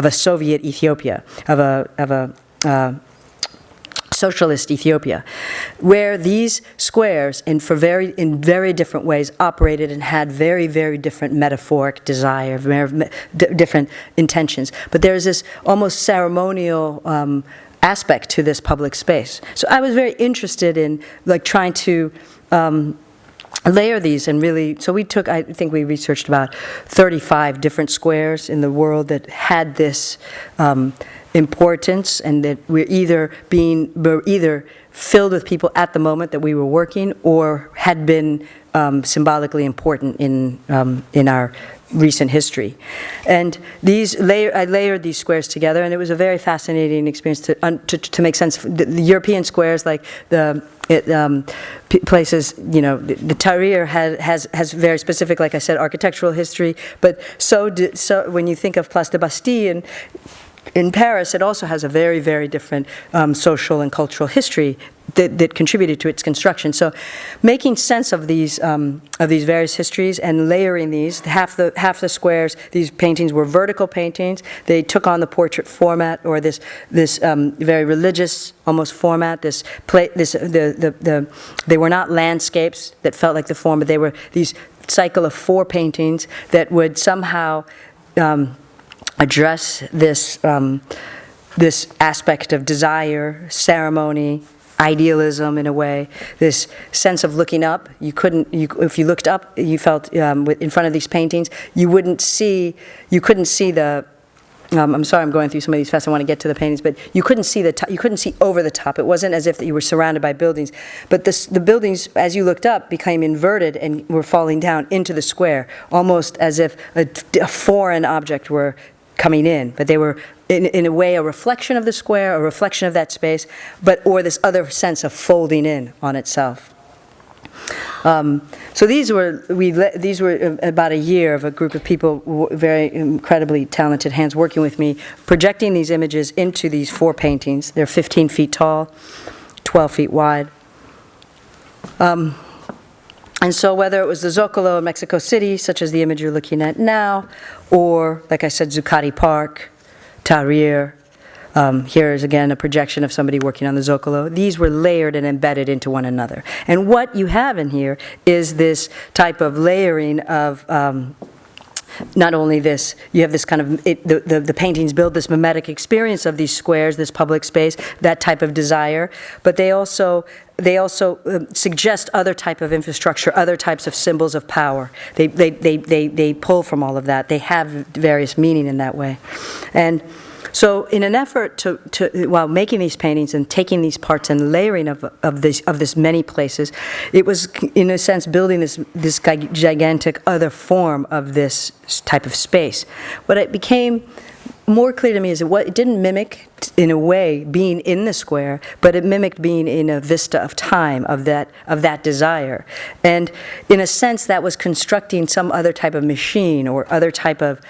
a Soviet Ethiopia, of a socialist Ethiopia, where these squares, in very different ways, operated and had very, very different metaphoric desire, different intentions. But there's this almost ceremonial aspect to this public space. So I was very interested in trying to layer these and really, so I think we researched about 35 different squares in the world that had this importance, and that we're either filled with people at the moment that we were working, or had been symbolically important in our recent history. And I layered these squares together, and it was a very fascinating experience to make sense of the European squares, like places, the Tahrir has very specific, like I said, architectural history, but so when you think of Place de Bastille in Paris, it also has a very, very different social and cultural history that contributed to its construction. So making sense of these various histories and layering these, half the squares, these paintings were vertical paintings. They took on the portrait format, or this very religious almost format. They were not landscapes that felt like the form, but they were these cycle of 4 paintings that would somehow address this aspect of desire, ceremony, idealism in a way, this sense of looking up. If you looked up, you felt in front of these paintings, you couldn't see the, I'm sorry I'm going through some of these fast, I want to get to the paintings, but you couldn't see you couldn't see over the top. It wasn't as if you were surrounded by buildings, but the buildings, as you looked up, became inverted and were falling down into the square, almost as if a foreign object were coming in, but they were in a way a reflection of the square, a reflection of that space, or this other sense of folding in on itself. So these were about a year of a group of people, very incredibly talented hands working with me, projecting these images into these 4 paintings. They're 15 feet tall, 12 feet wide. And so whether it was the Zocalo in Mexico City, such as the image you're looking at now, or, like I said, Zuccotti Park, Tahrir, here is again a projection of somebody working on the Zocalo. These were layered and embedded into one another. And what you have in here is this type of layering of not only this, you have this kind of, the paintings build this mimetic experience of these squares, this public space, that type of desire, but they also suggest other type of infrastructure, other types of symbols of power. They pull from all of that. They have various meaning in that way. And so in an effort while making these paintings and taking these parts and layering of this many places, it was, in a sense, building this gigantic other form of this type of space. What it became more clear to me is that it didn't mimic, in a way, being in the square, but it mimicked being in a vista of time, of that desire. And in a sense, that was constructing some other type of machine or other type of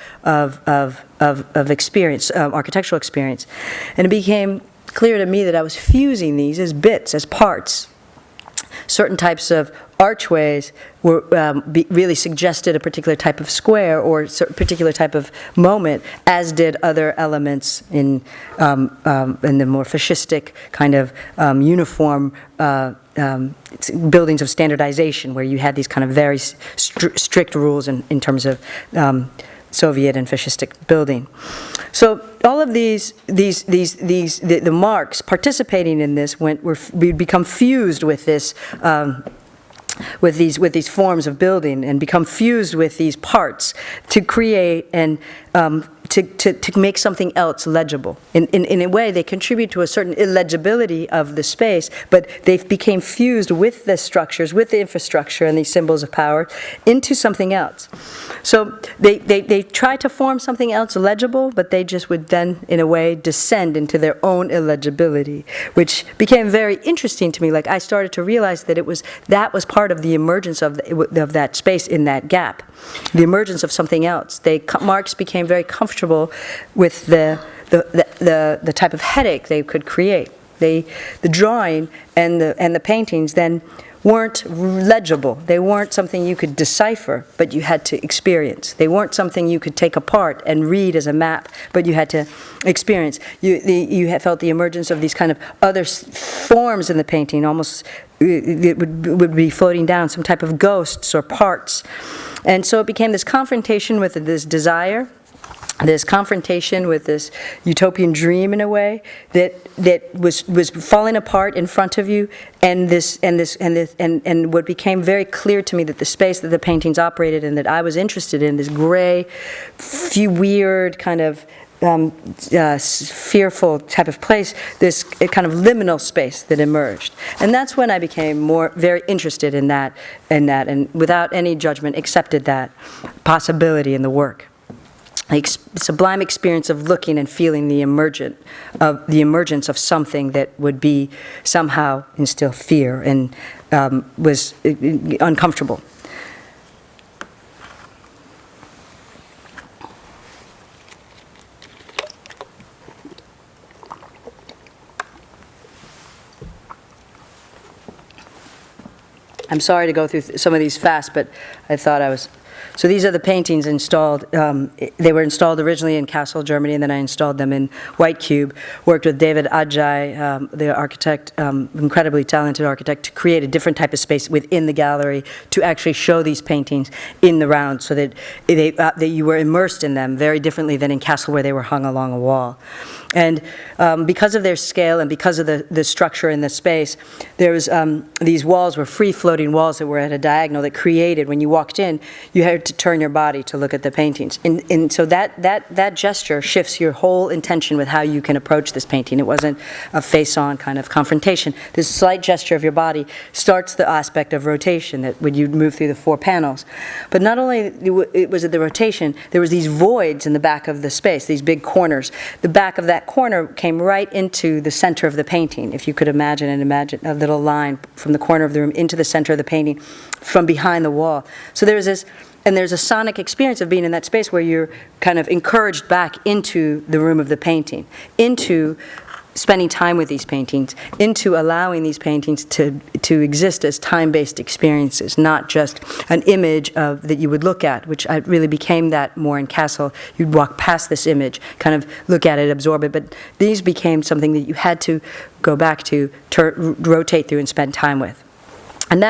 experience, architectural experience. And it became clear to me that I was fusing these as bits, as parts, certain types of archways were really suggested a particular type of square or a particular type of moment, as did other elements in the more fascistic kind of uniform buildings of standardization, where you had these kind of very strict rules in terms of Soviet and fascistic building. So all of the marks participating in this we'd become fused with this. With these forms of building, and become fused with these parts to create and to make something else legible. In a way, they contribute to a certain illegibility of the space, but they became fused with the structures, with the infrastructure and these symbols of power into something else. So they tried to form something else legible, but they just would then, in a way, descend into their own illegibility, which became very interesting to me. Like, I started to realize that that was part of the emergence of that space in that gap, the emergence of something else. Marx became very comfortable with the type of headache they could create. The drawing and the paintings then weren't legible. They weren't something you could decipher, but you had to experience. They weren't something you could take apart and read as a map, but you had to experience. You had felt the emergence of these kind of other forms in the painting, almost it would be floating down, some type of ghosts or parts. And so it became this confrontation with this desire, this confrontation with this utopian dream, in a way that was falling apart in front of you, and what became very clear to me, that the space that the paintings operated in, that I was interested in, this gray, weird kind of fearful type of place, this kind of liminal space that emerged. And that's when I became very interested in that, and without any judgment accepted that possibility in the work. A sublime experience of looking and feeling the emergence of something that would be somehow instill fear and was uncomfortable. I'm sorry to go through some of these fast, but I thought I was... So these are the paintings installed. They were installed originally in Kassel, Germany, and then I installed them in White Cube. Worked with David Adjai, the architect, incredibly talented architect, to create a different type of space within the gallery to actually show these paintings in the round, so that that you were immersed in them very differently than in Kassel, where they were hung along a wall. And because of their scale and because of the structure in the space, there was these walls were free-floating walls that were at a diagonal that created, when you walked in, you had to turn your body to look at the paintings. And so that gesture shifts your whole intention with how you can approach this painting. It wasn't a face-on kind of confrontation. This slight gesture of your body starts the aspect of rotation, that when you move through the 4 panels. But not only was it the rotation, there was these voids in the back of the space, these big corners. The back of that corner came right into the center of the painting, if you could imagine a little line from the corner of the room into the center of the painting from behind the wall. So there's this, and there's a sonic experience of being in that space where you're kind of encouraged back into the room of the painting, into spending time with these paintings, into allowing these paintings to exist as time-based experiences, not just an image that you would look at, which I really became that more in Kassel. You'd walk past this image, kind of look at it, absorb it, but these became something that you had to go back to, rotate through and spend time with. And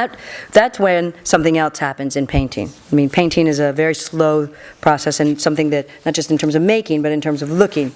that's when something else happens in painting. I mean, painting is a very slow process, and something that, not just in terms of making, but in terms of looking.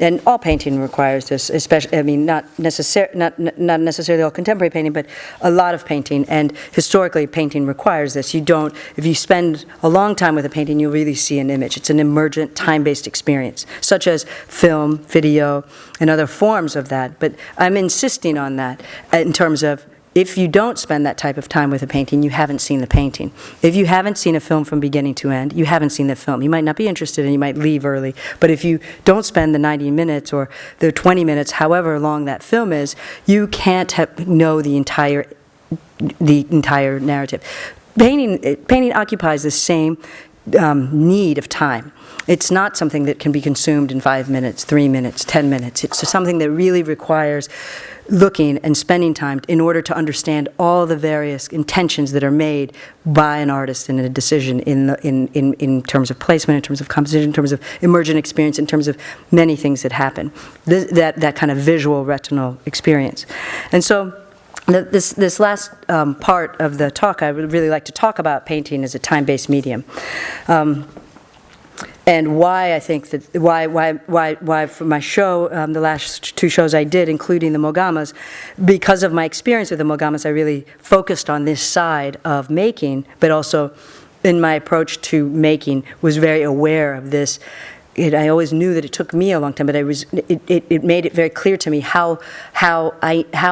And all painting requires this, especially, I mean, not necessarily all contemporary painting, but a lot of painting. And historically, painting requires this. If you spend a long time with a painting, you'll really see an image. It's an emergent, time-based experience, such as film, video, and other forms of that. But I'm insisting on that in terms of, if you don't spend that type of time with a painting, you haven't seen the painting. If you haven't seen a film from beginning to end, you haven't seen the film. You might not be interested and you might leave early, but if you don't spend the 90 minutes or the 20 minutes, however long that film is, you can't know the entire narrative. Painting occupies the same need of time. It's not something that can be consumed in 5 minutes, 3 minutes, 10 minutes. It's something that really requires looking and spending time in order to understand all the various intentions that are made by an artist in a decision in terms of placement, in terms of composition, in terms of emergent experience, in terms of many things that happen. That kind of visual retinal experience. And so this last part of the talk, I would really like to talk about painting as a time-based medium. And why I think that, why for my show, the last 2 shows I did, including the Mogamas, because of my experience with the Mogamas, I really focused on this side of making, but also in my approach to making was very aware of this. I always knew that it took me a long time, but it made it very clear to me how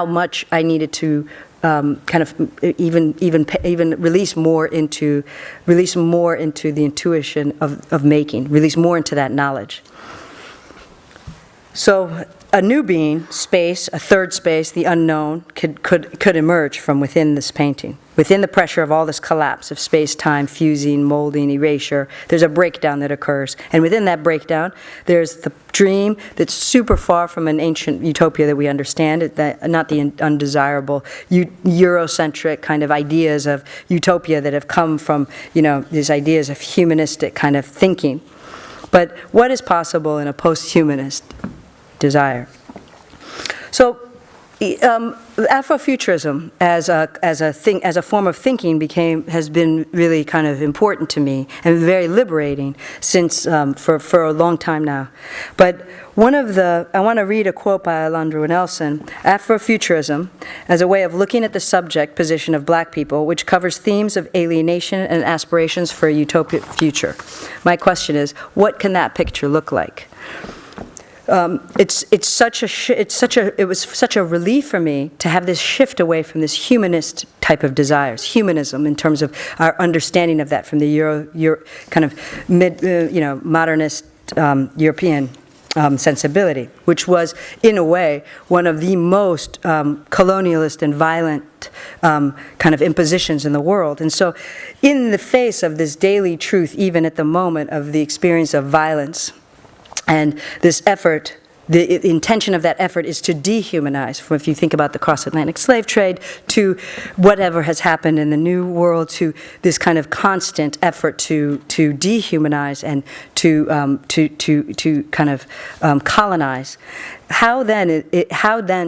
much I needed to kind of even release more into the intuition of making, release more into that knowledge. So a new being, space, a third space, the unknown, could emerge from within this painting. Within the pressure of all this collapse of space-time, fusing, molding, erasure, there's a breakdown that occurs. And within that breakdown, there's the dream that's super far from an ancient utopia that we understand, not the undesirable Eurocentric kind of ideas of utopia that have come from, these ideas of humanistic kind of thinking. But what is possible in a post-humanist desire? So Afrofuturism as a form of thinking has been really kind of important to me and very liberating since for a long time now. But I want to read a quote by Alondra Nelson. Afrofuturism as a way of looking at the subject position of black people, which covers themes of alienation and aspirations for a utopic future. My question is, what can that picture look like? It was such a relief for me to have this shift away from this humanist type of desires, humanism, in terms of our understanding of that from the Euro kind of modernist European sensibility, which was, in a way, one of the most colonialist and violent kind of impositions in the world. And so, in the face of this daily truth, even at the moment of the experience of violence, and this effort, the intention of that effort is to dehumanize, from if you think about the cross-Atlantic slave trade, to whatever has happened in the New World, to this kind of constant effort to dehumanize and to kind of colonize. How then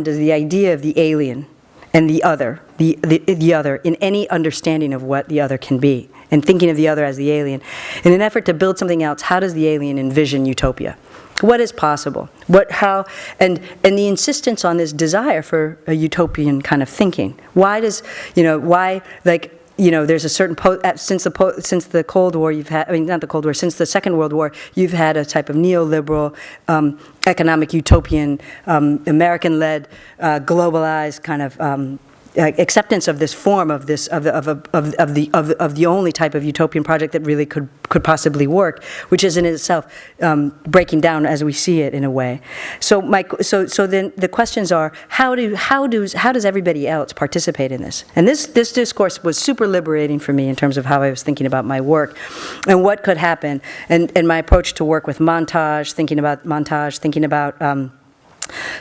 does the idea of the alien and the other, the other, in any understanding of what the other can be, and thinking of the other as the alien, in an effort to build something else, how does the alien envision utopia? What is possible? And the insistence on this desire for a utopian kind of thinking. Why there's a certain, since the Cold War, since the Second World War, you've had a type of neoliberal, economic utopian, American-led, globalized kind of acceptance of this form of the only type of utopian project that really could possibly work, which is in itself breaking down as we see it in a way. So then the questions are, how does everybody else participate in this? And this discourse was super liberating for me in terms of how I was thinking about my work and what could happen, and my approach to work with montage, thinking about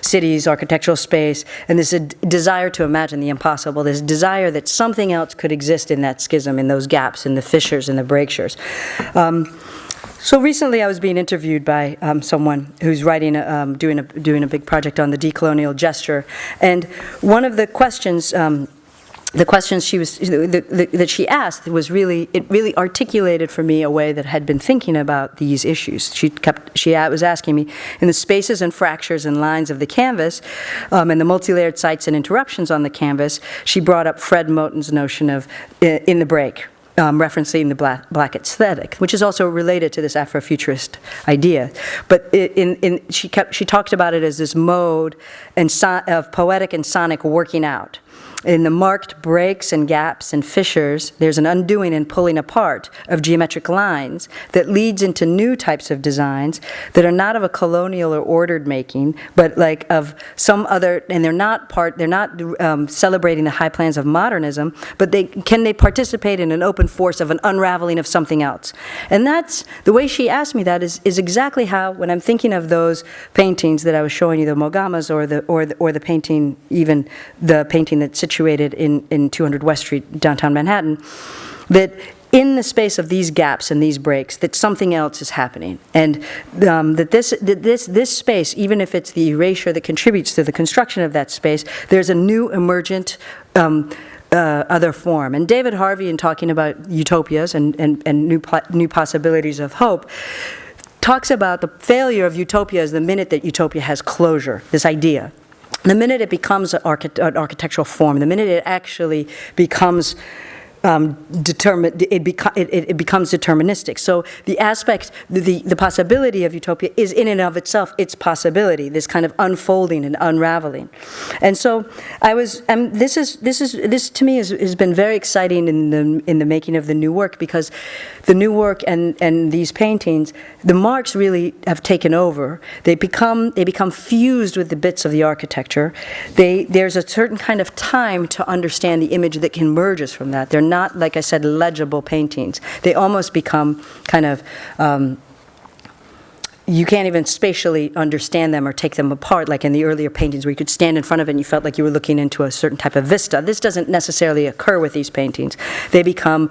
cities, architectural space, and this desire to imagine the impossible, this desire that something else could exist in that schism, in those gaps, in the fissures, in the breakthroughs. So recently I was being interviewed by someone who's doing a big project on the decolonial gesture, and one of the questions that she asked was really articulated for me a way that I had been thinking about these issues. She was asking me, in the spaces and fractures and lines of the canvas, and the multi-layered sites and interruptions on the canvas, she brought up Fred Moten's notion of in the break, referencing the black aesthetic, which is also related to this Afrofuturist idea. But she talked about it as this mode of poetic and sonic working out. in the marked breaks and gaps and fissures, there's an undoing and pulling apart of geometric lines that leads into new types of designs that are not of a colonial or ordered making, but like of some other, and they're not celebrating the high plans of modernism, but they participate in an open force of an unraveling of something else. And that's, the way she asked me that is exactly how, when I'm thinking of those paintings that I was showing you, the Mogamas or the painting, even the painting that's situated in 200 West Street, downtown Manhattan, that in the space of these gaps and these breaks, that something else is happening. And that this space, even if it's the erasure that contributes to the construction of that space, there's a new emergent other form. And David Harvey, in talking about utopias and new possibilities of hope, talks about the failure of utopia as the minute that utopia has closure, this idea. The minute it becomes an architectural form, the minute it actually becomes it becomes deterministic. So the aspect, the possibility of utopia is in and of itself its possibility, this kind of unfolding and unraveling. And so this to me has been very exciting in the making of the new work, because the new work and these paintings, the marks really have taken over. They become fused with the bits of the architecture. There's a certain kind of time to understand the image that can merge us from that. They're not, like I said, legible paintings. They almost become kind of, you can't even spatially understand them or take them apart, like in the earlier paintings where you could stand in front of it and you felt like you were looking into a certain type of vista. This doesn't necessarily occur with these paintings. They become,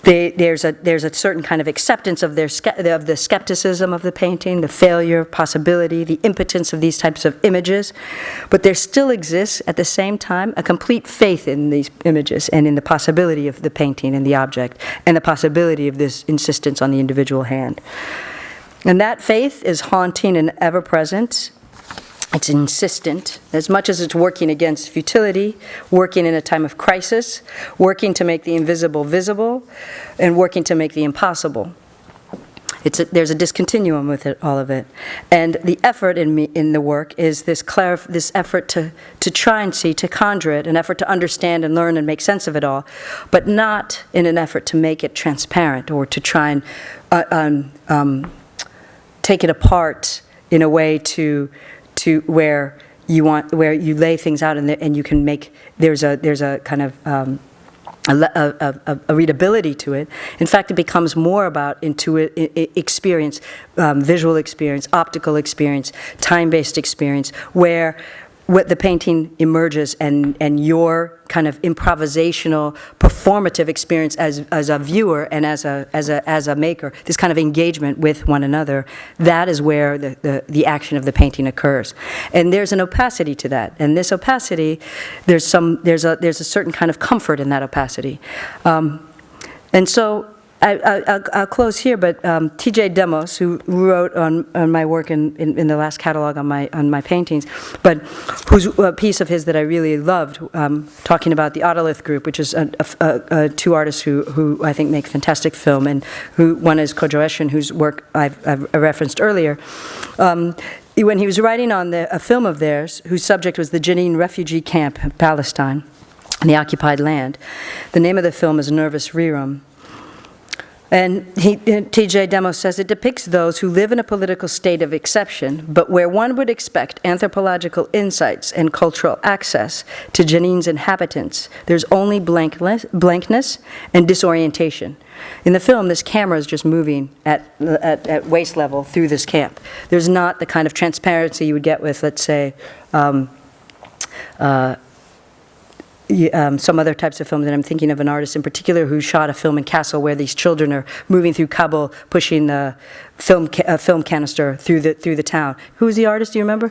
there's a certain kind of acceptance of the skepticism of the painting, the failure, possibility, the impotence of these types of images. But there still exists, at the same time, a complete faith in these images and in the possibility of the painting and the object, and the possibility of this insistence on the individual hand. And that faith is haunting and ever-present. It's insistent, as much as it's working against futility, working in a time of crisis, working to make the invisible visible, and working to make the impossible. There's a discontinuum with all of it. And the effort in the work is this effort to try and see, to conjure it, an effort to understand and learn and make sense of it all, but not in an effort to make it transparent or to try and take it apart in a way to where you lay things out and you can make, there's a kind of a readability to it. In fact, it becomes more about experience, visual experience, optical experience, time-based experience, where what the painting emerges and your kind of improvisational, performative experience as a viewer and as a maker, this kind of engagement with one another, that is where the action of the painting occurs. And there's an opacity to that. And this opacity, there's a certain kind of comfort in that opacity. And so I'll close here, but T.J. Demos, who wrote on my work in the last catalog on my paintings, but who's a piece of his that I really loved, talking about the Autolith group, which is two artists who I think make fantastic film, and one is Kojo Eshin, whose work I've referenced earlier. When he was writing on a film of theirs, whose subject was the Jenin refugee camp in Palestine, in the occupied land, the name of the film is Nervous Rerum. And T.J. Demos says it depicts those who live in a political state of exception, but where one would expect anthropological insights and cultural access to Jenin's inhabitants, there's only blankness and disorientation. In the film, this camera is just moving at waist level through this camp. There's not the kind of transparency you would get with, let's say, some other types of films, and I'm thinking of an artist in particular who shot a film in Kassel where these children are moving through Kabul, pushing the film canister through the town. Who's the artist? Do you remember?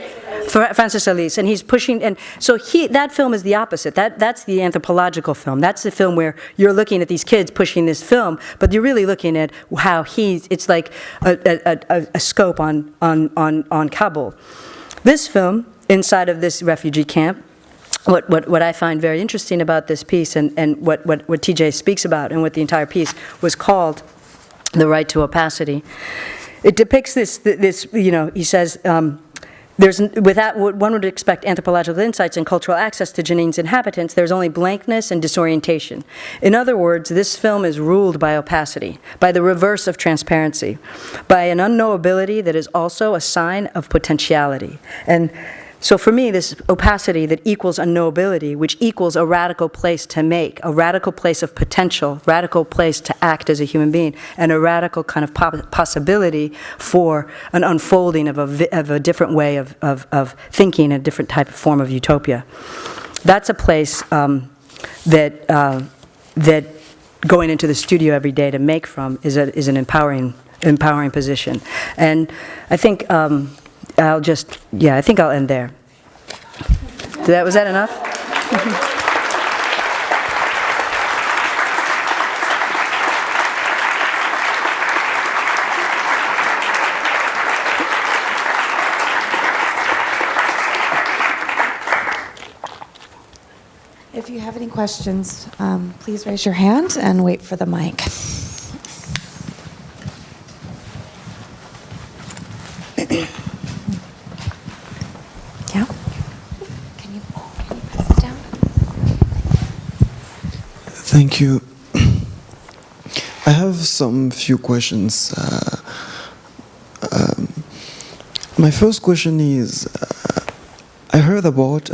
Francis Alice, and he's pushing, and so that film is the opposite. That's the anthropological film. That's the film where you're looking at these kids pushing this film, but you're really looking at how it's like a scope on Kabul. This film, inside of this refugee camp, what I find very interesting about this piece and what TJ speaks about and what the entire piece was called The Right to Opacity, it depicts this he says, without what one would expect anthropological insights and cultural access to Jenin's inhabitants, there's only blankness and disorientation. In other words, this film is ruled by opacity, by the reverse of transparency, by an unknowability that is also a sign of potentiality. And so for me, this opacity that equals unknowability, which equals a radical place to make, a radical place of potential, radical place to act as a human being, and a radical kind of possibility for an unfolding of a different way of thinking, a different type of form of utopia. That's a place that going into the studio every day to make from is an empowering position. And I think I think I'll end there. Was that enough? If you have any questions, please raise your hand and wait for the mic. Yeah? Can you pass it down? Thank you. I have some few questions. My first question is, I heard about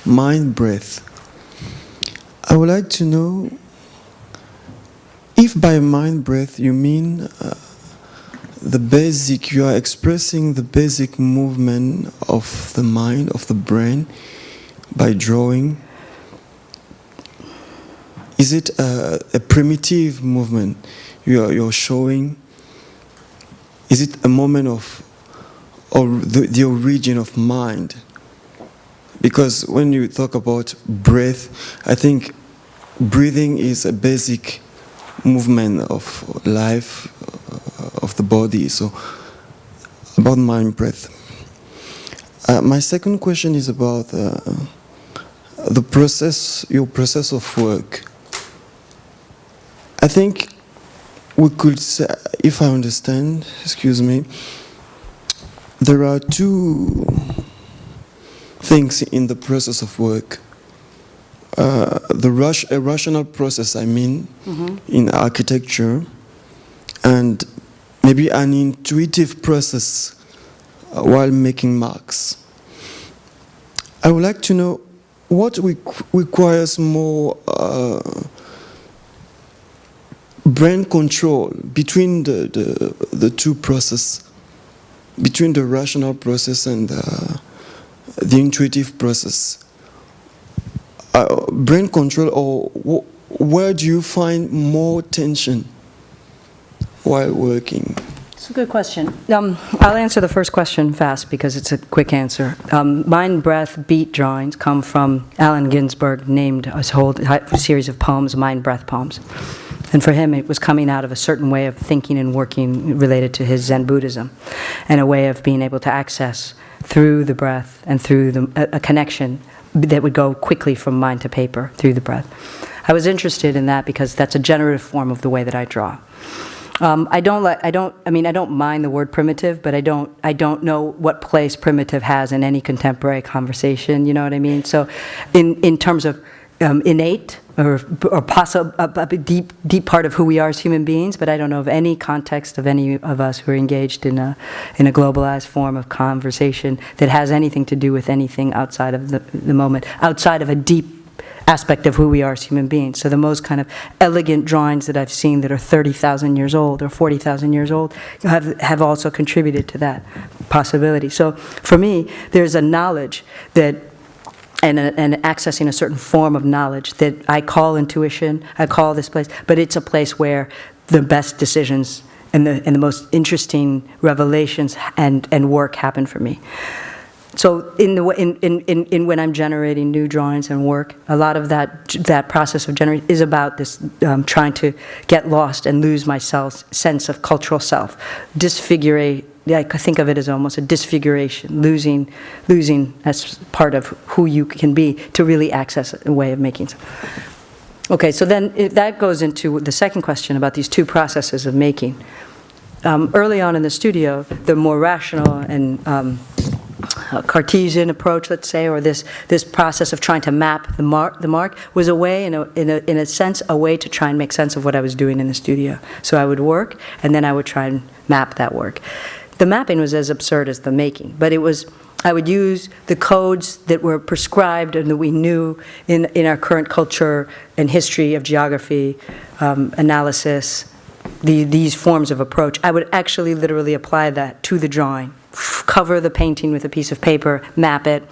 mind breath. I would like to know if by mind breath you mean you are expressing the basic movement of the mind, of the brain, by drawing. Is it a primitive movement you're showing? Is it a moment of the origin of mind? Because when you talk about breath, I think breathing is a basic movement of life, of the body. So, about mind breath. My second question is about the process, your process of work. I think we could say, if I understand, excuse me, there are two things in the process of work. A rational process, in architecture, and maybe an intuitive process while making marks. I would like to know what requires more brain control between the two processes, between the rational process and the intuitive process. Brain control, or where do you find more tension while working? It's a good question. I'll answer the first question fast because it's a quick answer. Mind, breath, beat drawings come from Allen Ginsberg, named a whole series of poems, mind, breath poems. And for him, it was coming out of a certain way of thinking and working related to his Zen Buddhism, and a way of being able to access through the breath and through a connection that would go quickly from mind to paper through the breath. I was interested in that because that's a generative form of the way that I draw. I don't mind the word primitive, but I don't know what place primitive has in any contemporary conversation. You know what I mean? So, in terms of innate or possible a deep part of who we are as human beings, but I don't know of any context of any of us who are engaged in a globalized form of conversation that has anything to do with anything outside of the moment, outside of a deep aspect of who we are as human beings. So the most kind of elegant drawings that I've seen that are 30,000 years old or 40,000 years old have also contributed to that possibility. So for me, there's a knowledge that and accessing a certain form of knowledge that I call intuition, I call this place, but it's a place where the best decisions and the most interesting revelations and work happen for me. So in when I'm generating new drawings and work, a lot of that process of generating is about this trying to get lost and lose my sense of cultural self, disfigure. I think of it as almost a disfiguration, losing as part of who you can be to really access a way of making something. Okay, so then that goes into the second question about these two processes of making. Early on in the studio, the more rational and Cartesian approach, let's say, or this process of trying to map the mark was a way, in a sense, a way to try and make sense of what I was doing in the studio. So I would work, and then I would try and map that work. The mapping was as absurd as the making, but I would use the codes that were prescribed and that we knew in our current culture and history of geography, analysis, these forms of approach. I would actually literally apply that to the drawing, cover the painting with a piece of paper, map it,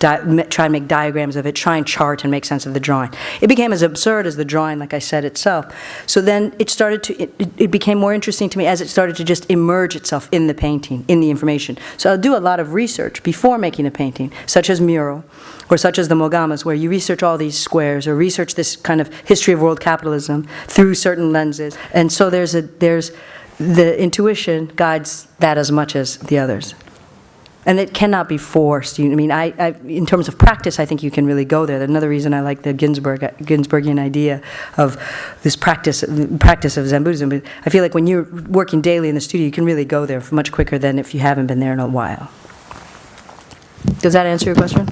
try and make diagrams of it, try and chart and make sense of the drawing. It became as absurd as the drawing, like I said, itself. So then it became more interesting to me as it started to just emerge itself in the painting, in the information. So I'll do a lot of research before making a painting, such as Mural, or such as the Mogamas, where you research all these squares, or research this kind of history of world capitalism through certain lenses. And so there's the intuition guides that as much as the others. And it cannot be forced. I mean, in terms of practice, I think you can really go there. Another reason I like the Ginsbergian idea of this practice of Zen Buddhism. But I feel like when you're working daily in the studio, you can really go there much quicker than if you haven't been there in a while. Does that answer your question?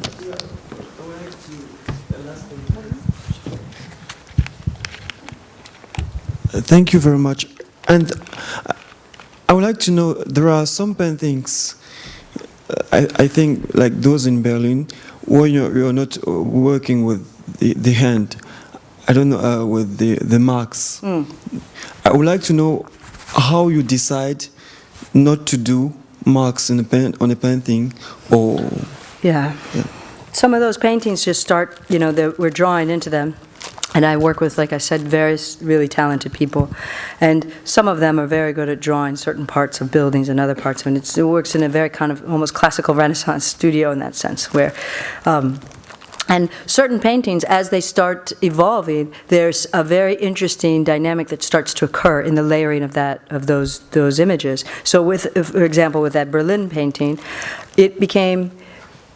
Thank you very much. And I would like to know, there are some paintings, I think, like those in Berlin, where you're not working with the hand, I don't know, with the marks. I would like to know how you decide not to do marks on a painting, or... Yeah. Some of those paintings just start, we're drawing into them. And I work with, like I said, various really talented people. And some of them are very good at drawing certain parts of buildings and other parts of it. It works in a very kind of almost classical Renaissance studio in that sense, where... and certain paintings, as they start evolving, there's a very interesting dynamic that starts to occur in the layering of those images. So for example, with that Berlin painting, it became...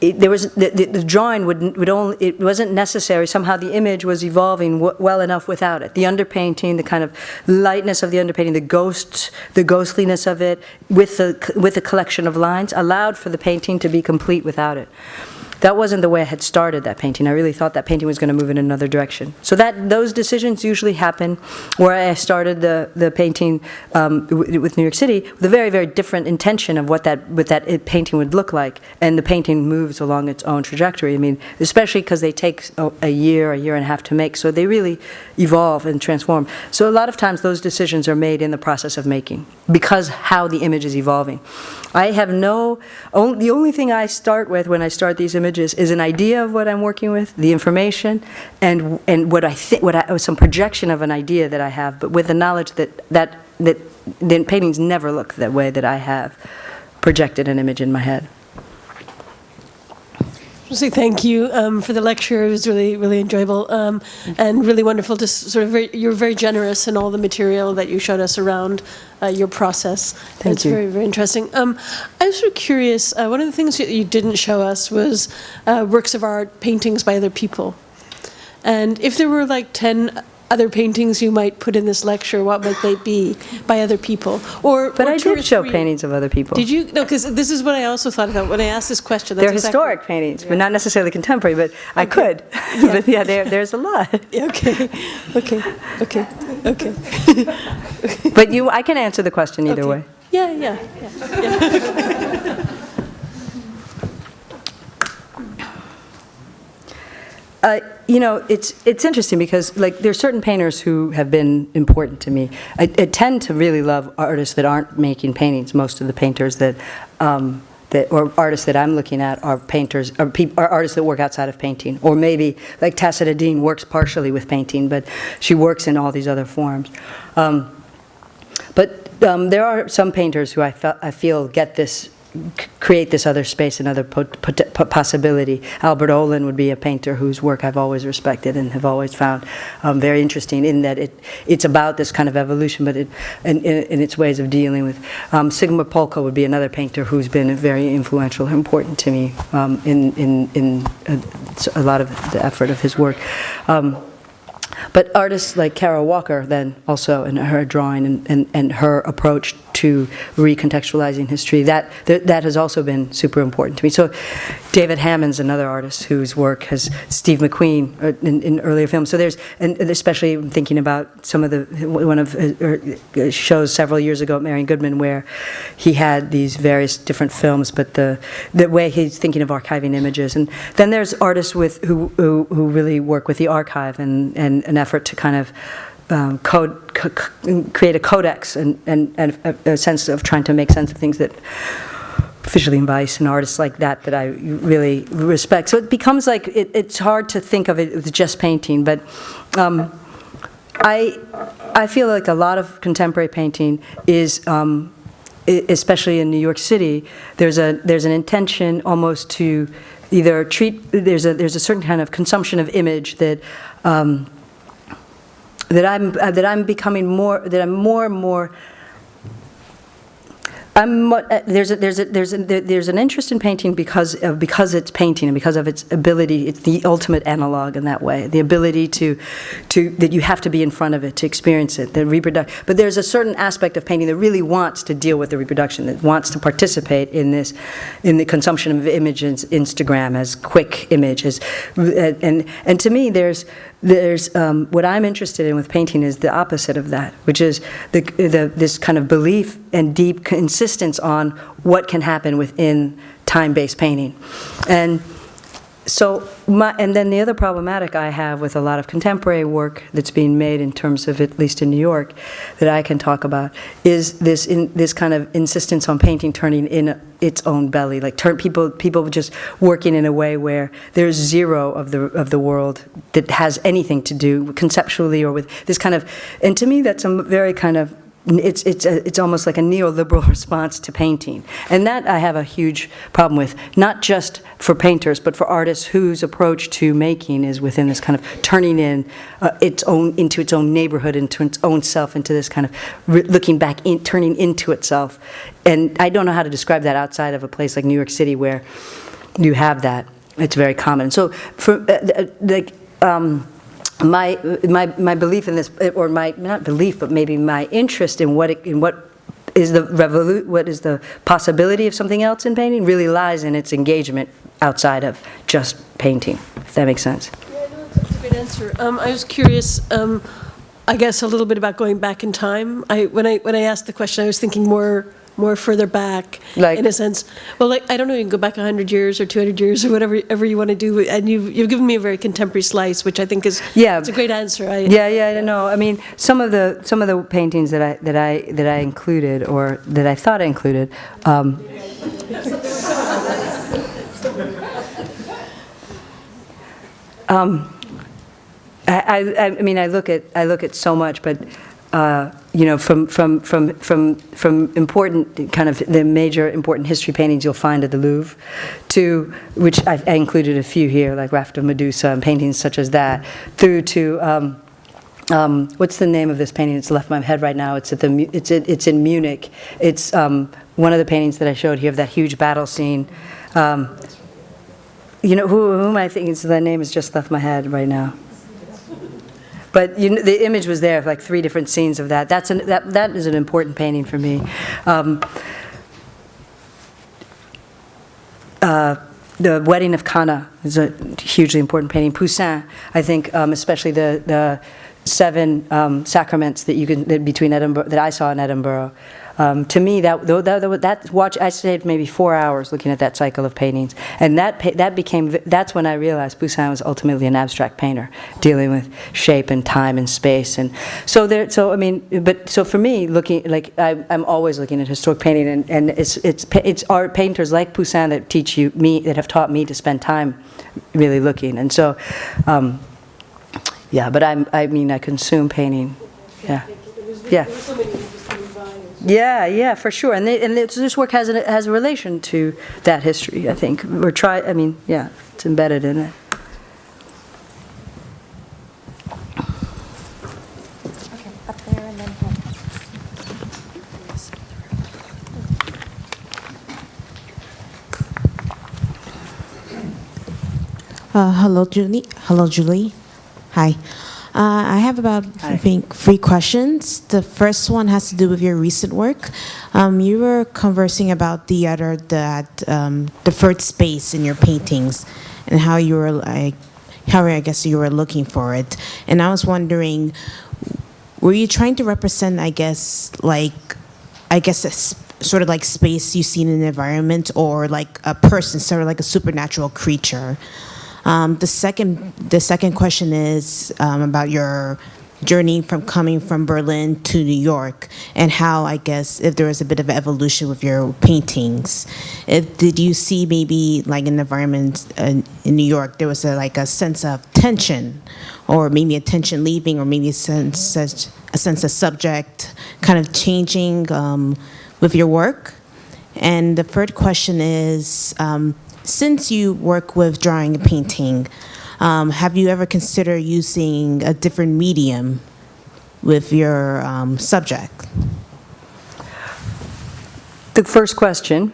the drawing would only, it wasn't necessary. Somehow the image was evolving well enough without it. The underpainting, the kind of lightness of the underpainting, the ghostliness of it, with the collection of lines, allowed for the painting to be complete without it. That wasn't the way I had started that painting. I really thought that painting was going to move in another direction. So those decisions usually happen where I started the painting with New York City with a very, very different intention of what that painting would look like. And the painting moves along its own trajectory. I mean, especially because they take a year and a half to make. So they really evolve and transform. So a lot of times those decisions are made in the process of making because how the image is evolving. I have the only thing I start with when I start these images is an idea of what I'm working with, the information, and what I think, some projection of an idea that I have, but with the knowledge that the paintings never look that way that I have projected an image in my head. So thank you for the lecture. It was really, really enjoyable and really wonderful to you're very generous in all the material that you showed us around your process. Thank you. It's very, very interesting. I was sort of curious, one of the things that you didn't show us was works of art, paintings by other people. And if there were like 10 other paintings you might put in this lecture, what might they be by other people? But I did show paintings of other people. Did you? No, because this is what I also thought about when I asked this question. They're historic paintings, but not necessarily contemporary, but I could. Yeah. But yeah, there's a lot. Okay. But I can answer the question either way. Yeah. It's interesting because like there are certain painters who have been important to me. I tend to really love artists that aren't making paintings. Most of the painters or artists that I'm looking at are painters, are artists that work outside of painting. Or maybe like Tacita Dean works partially with painting, but she works in all these other forms. But there are some painters who I feel create this other space, another possibility. Albert Olin would be a painter whose work I've always respected and have always found very interesting in that it's about this kind of evolution, but in its ways of dealing with. Sigmund Polke would be another painter who's been very influential and important to me in a lot of the effort of his work. But artists like Kara Walker then also, in her drawing and her approach to recontextualizing history. That has also been super important to me. So David Hammond's another artist whose work has Steve McQueen in earlier films. So there's, and especially thinking about some of one of shows several years ago at Marion Goodman where he had these various different films, but the way he's thinking of archiving images. And then there's artists who really work with the archive and an effort to kind of create a codex and a sense of trying to make sense of things that visually Weiss and artists like that I really respect. So it becomes like, it's hard to think of it as just painting, but I feel like a lot of contemporary painting is, especially in New York City, there's an intention almost to either treat, there's a certain kind of consumption of image that I'm becoming more, that I'm more and more, there's an interest in painting because it's painting and because of its ability. It's the ultimate analog in that way. The ability to that you have to be in front of it to experience it. But there's a certain aspect of painting that really wants to deal with the reproduction, that wants to participate in the consumption of images, Instagram as quick images, and to me there's what I'm interested in with painting is the opposite of that, which is this kind of belief and deep insistence on what can happen within time-based painting. And so, and then the other problematic I have with a lot of contemporary work that's being made in terms of, at least in New York, that I can talk about, is this kind of insistence on painting turning in its own belly, like people just working in a way where there's zero of the world that has anything to do conceptually or with this kind of, and to me that's a very kind of, it's almost like a neoliberal response to painting. And that I have a huge problem with, not just for painters, but for artists whose approach to making is within this kind of turning in into its own neighborhood, into its own self, into this kind of looking back, turning into itself. And I don't know how to describe that outside of a place like New York City where you have that. It's very common. So for my belief in this, or my, not belief, but maybe my interest in what is the possibility of something else in painting really lies in its engagement outside of just painting, if that makes sense. Yeah, no, that's a great answer. I was curious, I guess a little bit about going back in time. When I asked the question, I was thinking more further back, like, in a sense. Well, like, I don't know, you can go back 100 years or 200 years or whatever you want to do, and you've given me a very contemporary slice, which I think is, it's a great answer. I know. I mean, some of the paintings that I included, or that I thought I included. I mean, I look at so much, but. You know, from important kind of the major important history paintings you'll find at the Louvre, to which I included a few here, like Raft of Medusa and paintings such as that, through to what's the name of this painting? It's left my head right now. It's in Munich. It's one of the paintings that I showed here of that huge battle scene. You know whom I think the name has just left my head right now. But the image was there, like 3 different scenes of that. That is an important painting for me. The Wedding of Cana is a hugely important painting. Poussin, I think, especially the 7 sacraments between Edinburgh that I saw in Edinburgh. To me, that watch, I stayed maybe 4 hours looking at that cycle of paintings, and that's when I realized Poussin was ultimately an abstract painter, dealing with shape and time and space, and so for me, looking like I'm always looking at historic painting, and it's art painters like Poussin that have taught me to spend time really looking, and so yeah, but I consume painting, yeah. Yeah, for sure. And this work has a relation to that history, I think. It's embedded in it. Okay, up there and then here. Hello, Julie. Hi. I have about, I think, 3 questions. The first one has to do with your recent work. You were conversing about theater, that deferred space in your paintings, and how you were like, how I guess you were looking for it. And I was wondering, were you trying to represent, I guess, sort of like space you see in an environment, or like a person, sort of like a supernatural creature? The second question is about your journey from coming from Berlin to New York, and how, I guess, if there was a bit of evolution with your paintings. Did you see maybe like an environment in New York, there was a sense of tension, or maybe a tension leaving, or maybe a sense of subject kind of changing with your work? And the third question is, since you work with drawing and painting, have you ever considered using a different medium with your subject? The first question,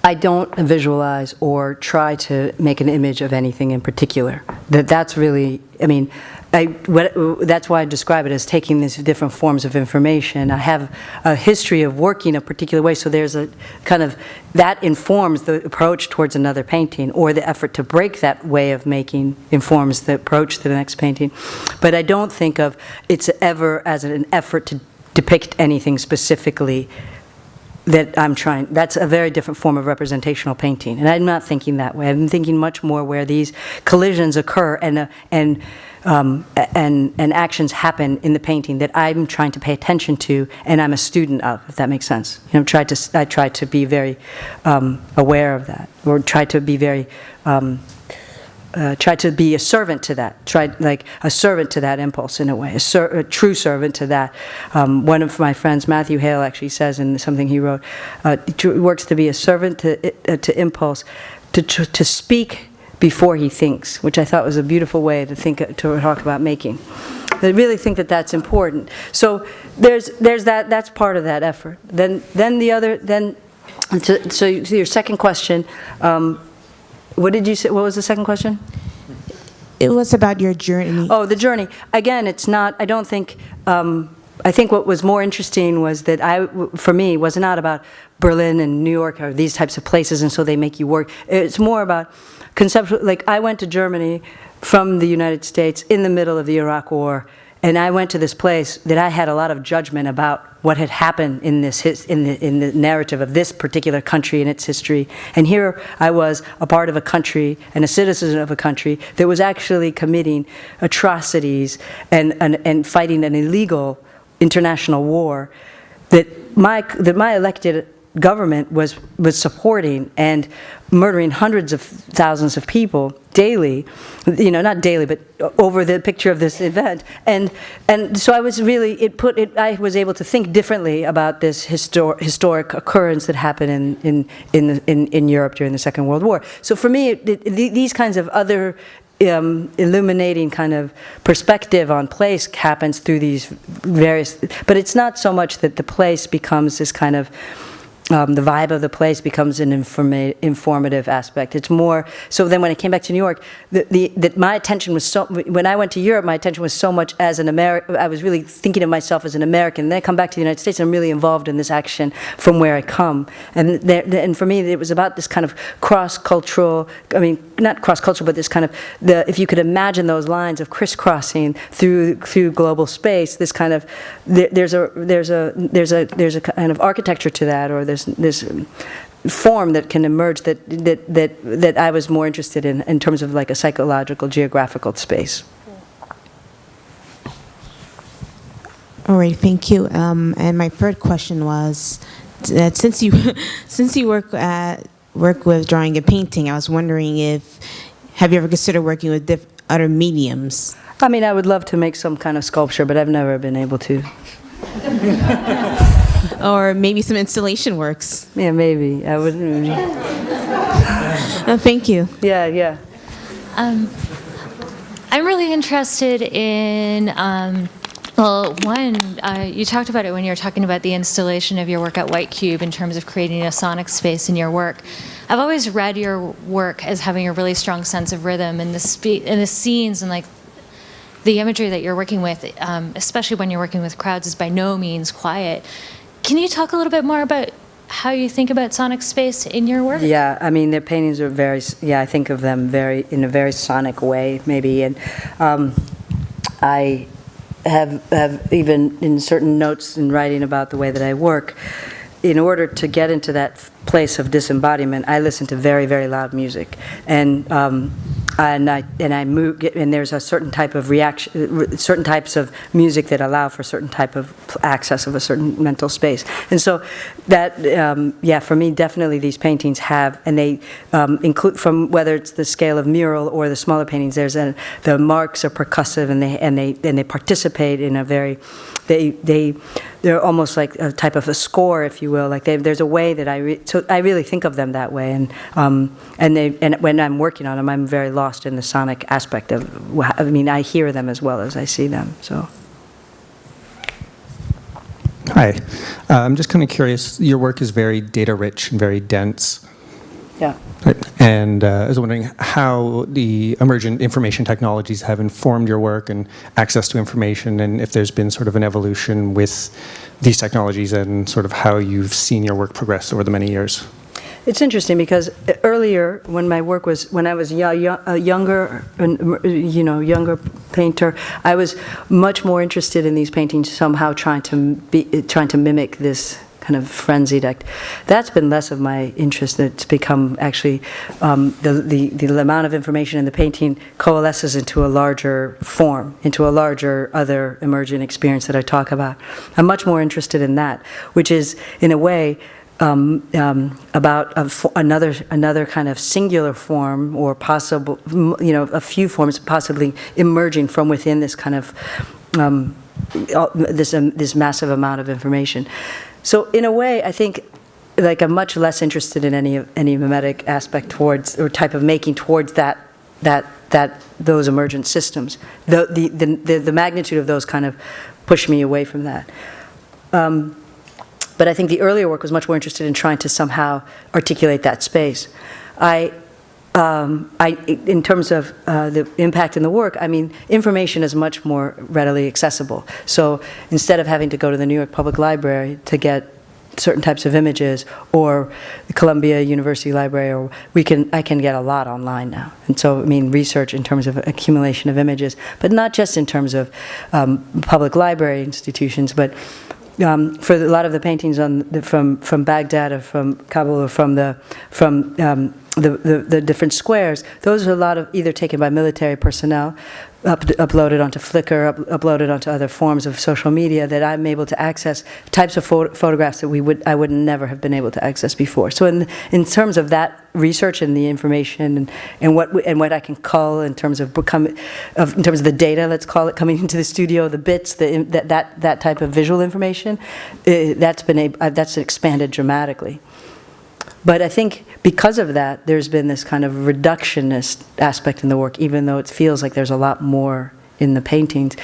I don't visualize or try to make an image of anything in particular. That's really, I mean, that's why I describe it as taking these different forms of information. I have a history of working a particular way, so there's a kind of, that informs the approach towards another painting, or the effort to break that way of making informs the approach to the next painting. But I don't think of it's ever as an effort to depict anything specifically that I'm trying. That's a very different form of representational painting, and I'm not thinking that way. I'm thinking much more where these collisions occur and actions happen in the painting that I'm trying to pay attention to, and I'm a student of, if that makes sense. You know, I try to be very aware of that, or try to be very try to be a servant to that, like a servant to that impulse in a way, a true servant to that. One of my friends, Matthew Hale, actually says in something he wrote, it works to be a servant to impulse, to speak before he thinks, which I thought was a beautiful way to talk about making. I really think that that's important. So there's that's part of that effort. Then so your second question. What did you say? What was the second question? It was about your journey. Oh, the journey. Again, it's not, I don't think, I think what was more interesting was that for me, was not about Berlin and New York or these types of places, and so they make you work. It's more about conceptual, like I went to Germany from the United States in the middle of the Iraq War, and I went to this place that I had a lot of judgment about what had happened in the narrative of this particular country and its history. And here I was, a part of a country and a citizen of a country that was actually committing atrocities and fighting an illegal international war that my elected government was supporting, and murdering hundreds of thousands of people daily, you know, not daily, but over the picture of this event. And so I was really, I was able to think differently about this historic occurrence that happened in Europe during the Second World War. So for me, these kinds of other illuminating kind of perspective on place happens through these various, but it's not so much that the place becomes this kind of the vibe of the place becomes an informative aspect. It's more, so then when I came back to New York, that my attention was so, when I went to Europe, my attention was so much as an American, I was really thinking of myself as an American. And then I come back to the United States, and I'm really involved in this action from where I come. And for me, it was about this kind of cross-cultural, I mean, not cross-cultural, but this kind of, if you could imagine those lines of crisscrossing through global space, this kind of, there's a kind of architecture to that, or there's this form that can emerge that I was more interested in terms of like a psychological, geographical space. All right, thank you. And my third question was that since you work with drawing and painting, I was wondering have you ever considered working with other mediums? I mean, I would love to make some kind of sculpture, but I've never been able to. Or maybe some installation works. Yeah, maybe. I would. Thank you. Yeah. I'm really interested in, you talked about it when you were talking about the installation of your work at White Cube in terms of creating a sonic space in your work. I've always read your work as having a really strong sense of rhythm and the scenes and like the imagery that you're working with, especially when you're working with crowds, is by no means quiet. Can you talk a little bit more about how you think about sonic space in your work? Yeah, I mean, their paintings are very, I think of them in a very sonic way, maybe. And I have even in certain notes in writing about the way that I work, in order to get into that place of disembodiment, I listen to very, very loud music, and I move, and there's a certain type of reaction, certain types of music that allow for certain type of access of a certain mental space, and so that, for me, definitely these paintings have, and they include, from whether it's the scale of Mural or the smaller paintings, the marks are percussive, and they participate in a very, they're almost like a type of a score, if you will. Like there's a way that I really think of them that way, and when I'm working on them, I'm very lost in the sonic aspect of. I mean, I hear them as well as I see them. So. Hi, I'm just kind of curious. Your work is very data rich and very dense. Yeah. And I was wondering how the emergent information technologies have informed your work and access to information, and if there's been sort of an evolution with these technologies and sort of how you've seen your work progress over the many years. It's interesting because earlier, when I was a younger painter, I was much more interested in these paintings, somehow trying to mimic this kind of frenzied act. That's been less of my interest. It's become actually the amount of information in the painting coalesces into a larger form, into a larger other emergent experience that I talk about. I'm much more interested in that, which is in a way about another kind of singular form, or possible, a few forms possibly emerging from within this kind of this massive amount of information. So in a way, I think, like, I'm much less interested in any mimetic aspect towards, or type of making towards those emergent systems. The magnitude of those kind of push me away from that. But I think the earlier work was much more interested in trying to somehow articulate that space. In terms of the impact in the work, I mean, information is much more readily accessible. So instead of having to go to the New York Public Library to get certain types of images, or the Columbia University Library, or I can get a lot online now. And so, I mean, research in terms of accumulation of images, but not just in terms of public library institutions, but for a lot of the paintings from Baghdad or from Kabul or from the different squares, those are a lot of either taken by military personnel, uploaded onto Flickr, uploaded onto other forms of social media, that I'm able to access types of photographs that I would never have been able to access before. So in terms of that research and the information and what I can call in terms of the data, let's call it, coming into the studio, the bits, that type of visual information, that's expanded dramatically. But I think because of that, there's been this kind of reductionist aspect in the work, even though it feels like there's a lot more in the paintings.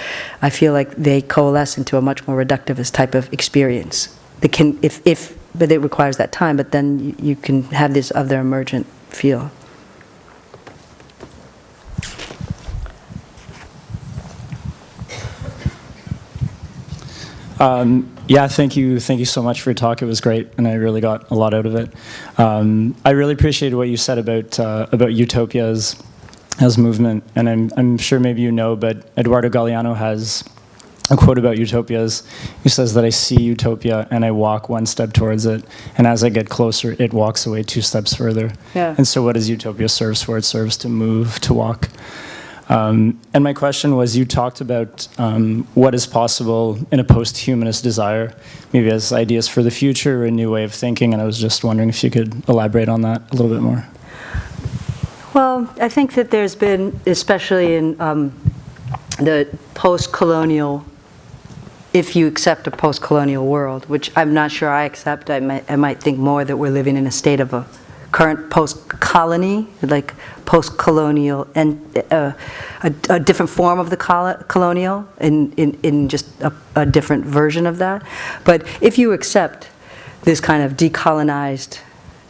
I feel like they coalesce into a much more reductivist type of experience. But it requires that time, but then you can have this other emergent feel. Yeah, thank you so much for your talk. It was great, and I really got a lot out of it. I really appreciated what you said about Utopia as movement, and I'm sure maybe you know, but Eduardo Galeano has a quote about utopias. He says that I see utopia and I walk one step towards it, and as I get closer, it walks away 2 steps further. Yeah. And so what does utopia serve for? It serves to move, to walk. And my question was, you talked about what is possible in a post-humanist desire, maybe as ideas for the future, or a new way of thinking, and I was just wondering if you could elaborate on that a little bit more. Well, I think that there's been, especially in the post-colonial, if you accept a post-colonial world, which I'm not sure I accept, I might think more that we're living in a state of a current post-colony, like post-colonial, and a different form of the colonial, in just a different version of that. But if you accept this kind of decolonized,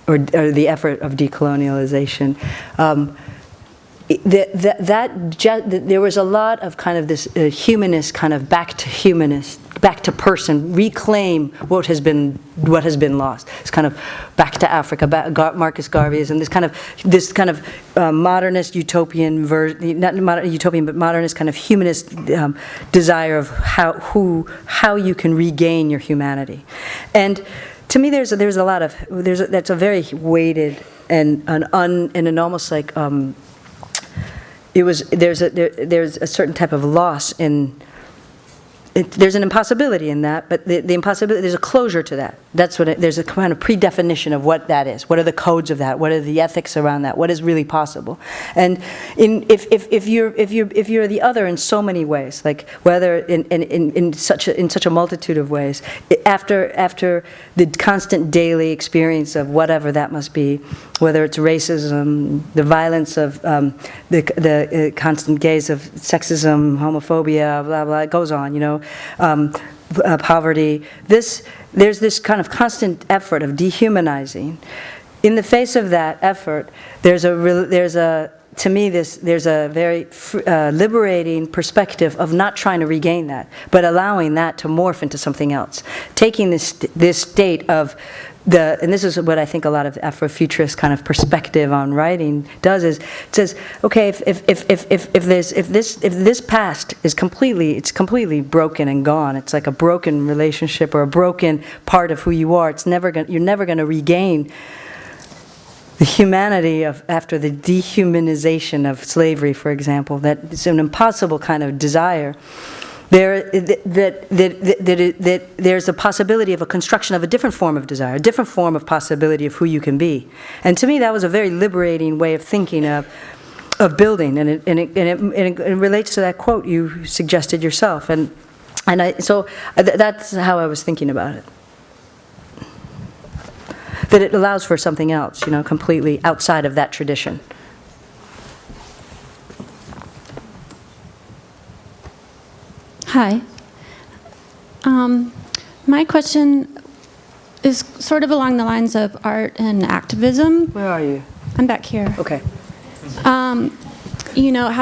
or the effort of decolonialization, there was a lot of kind of this humanist, kind of back to person, reclaim what has been lost. It's kind of back to Africa, Marcus Garvey's, and this kind of modernist utopian version, not modern utopian, but modernist kind of humanist desire of how you can regain your humanity. And to me, that's a very weighted and an almost like there's a certain type of loss in. There's an impossibility in that, but the impossibility, there's a closure to that. That's what there's a kind of predefinition of what that is. What are the codes of that? What are the ethics around that? What is really possible? And if you're the other in so many ways, like whether in such a multitude of ways, after the constant daily experience of whatever that must be, whether it's racism, the violence of the constant gaze of sexism, homophobia, blah blah, it goes on, poverty. There's this kind of constant effort of dehumanizing. In the face of that effort, there's a very liberating perspective of not trying to regain that, but allowing that to morph into something else. Taking this state of and this is what I think a lot of Afrofuturist kind of perspective on writing does, is it says, okay, if this past is completely broken and gone, it's like a broken relationship or a broken part of who you are. You're never going to regain the humanity after the dehumanization of slavery, for example. That it's an impossible kind of desire. There's a possibility of a construction of a different form of desire, a different form of possibility of who you can be. And to me, that was a very liberating way of thinking of building, and it relates to that quote you suggested yourself. So that's how I was thinking about it. That it allows for something else, completely outside of that tradition. Hi. My question is sort of along the lines of art and activism. Where are you? I'm back here. Okay. How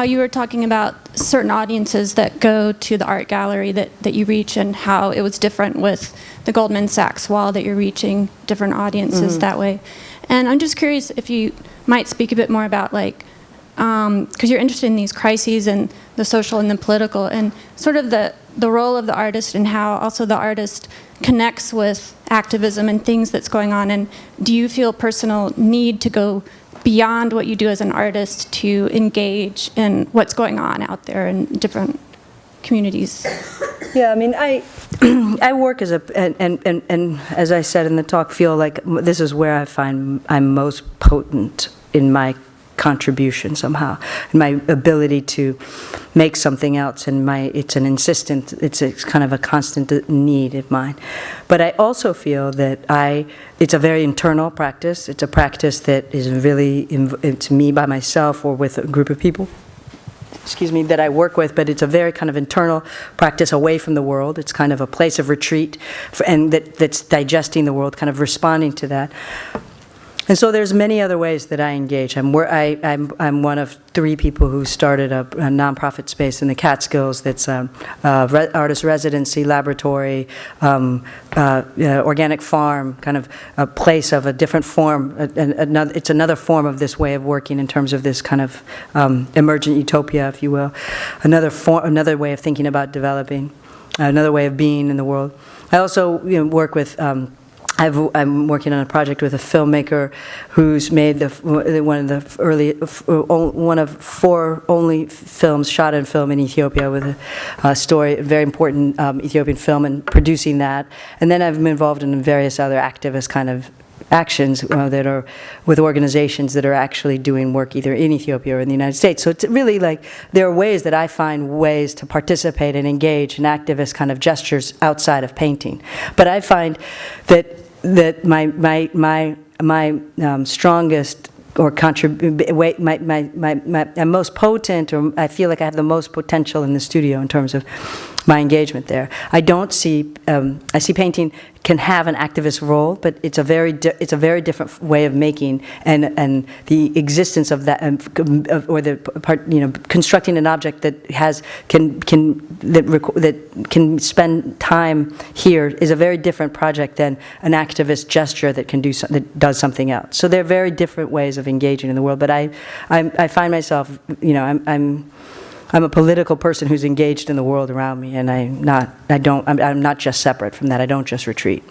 you were talking about certain audiences that go to the art gallery that you reach, and how it was different with the Goldman Sachs wall, that you're reaching different audiences that way. And I'm just curious if you might speak a bit more about, because you're interested in these crises and the social and the political, and sort of the role of the artist, and how also the artist connects with activism and things that's going on. And do you feel personal need to go beyond what you do as an artist to engage in what's going on out there in different communities? Yeah, I mean, I work as and as I said in the talk, feel like this is where I find I'm most potent in my contribution somehow, in my ability to make something else, and it's it's kind of a constant need of mine. But I also feel that it's a very internal practice. It's a practice that is really, it's me by myself or with a group of people, that I work with, but it's a very kind of internal practice away from the world. It's kind of a place of retreat, and that's digesting the world, kind of responding to that. And so there's many other ways that I engage. I'm one of 3 people who started a nonprofit space in the Catskills that's artist residency, laboratory, organic farm, kind of a place of a different form. It's another form of this way of working in terms of this kind of emergent utopia, if you will. Another way of thinking about developing, another way of being in the world. I also work with I'm working on a project with a filmmaker who's made one of 4 only films shot in film in Ethiopia, with a story, a very important Ethiopian film, and producing that. And then I've been involved in various other activist kind of actions that are with organizations that are actually doing work either in Ethiopia or in the United States. So it's really like there are ways that I find ways to participate and engage in activist kind of gestures outside of painting. But I find that my strongest or my most potent, or I feel like I have the most potential in the studio in terms of my engagement there. I see painting can have an activist role, but it's a very different way of making, and the existence of that, or the part, constructing an object that can spend time here is a very different project than an activist gesture that that does something else. So they're very different ways of engaging in the world. But I find myself, I'm a political person who's engaged in the world around me, and I'm not just separate from that. I don't just retreat.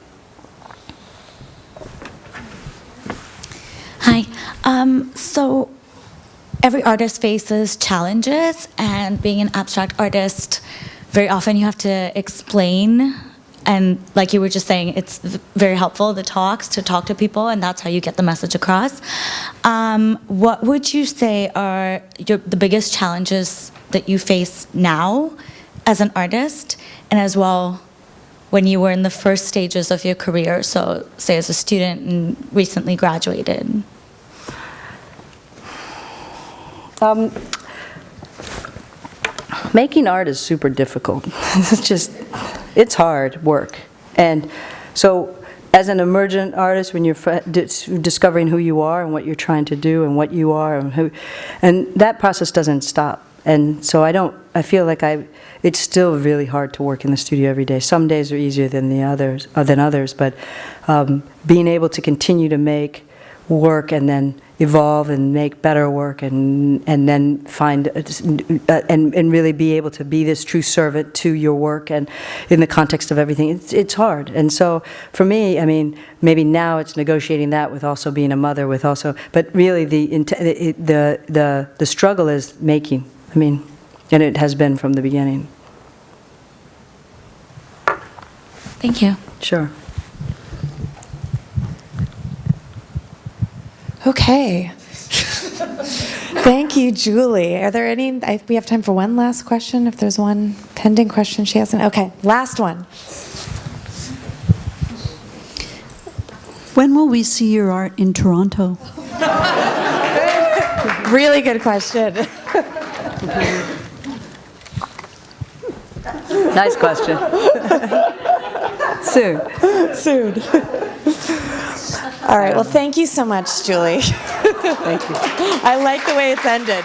Hi. So every artist faces challenges, and being an abstract artist, very often you have to explain, and like you were just saying, it's very helpful, the talks, to talk to people, and that's how you get the message across. What would you say are the biggest challenges that you face now as an artist, and as well when you were in the first stages of your career, so say as a student and recently graduated? Making art is super difficult. It's hard work. And so as an emergent artist, when you're discovering who you are and what you're trying to do and what you are, and that process doesn't stop. And so I feel like it's still really hard to work in the studio every day. Some days are easier than others, but being able to continue to make work and then evolve and make better work and then find and really be able to be this true servant to your work and in the context of everything, it's hard. And so for me, maybe now it's negotiating that with also being a mother, but really the struggle is making. And it has been from the beginning. Thank you. Sure. Okay. Thank you, Julie. Are there any, we have time for one last question, if there's one pending question she hasn't. Okay, last one. When will we see your art in Toronto? Really good question. Nice question. Soon. All right, well, thank you so much, Julie. Thank you. I like the way it's ended.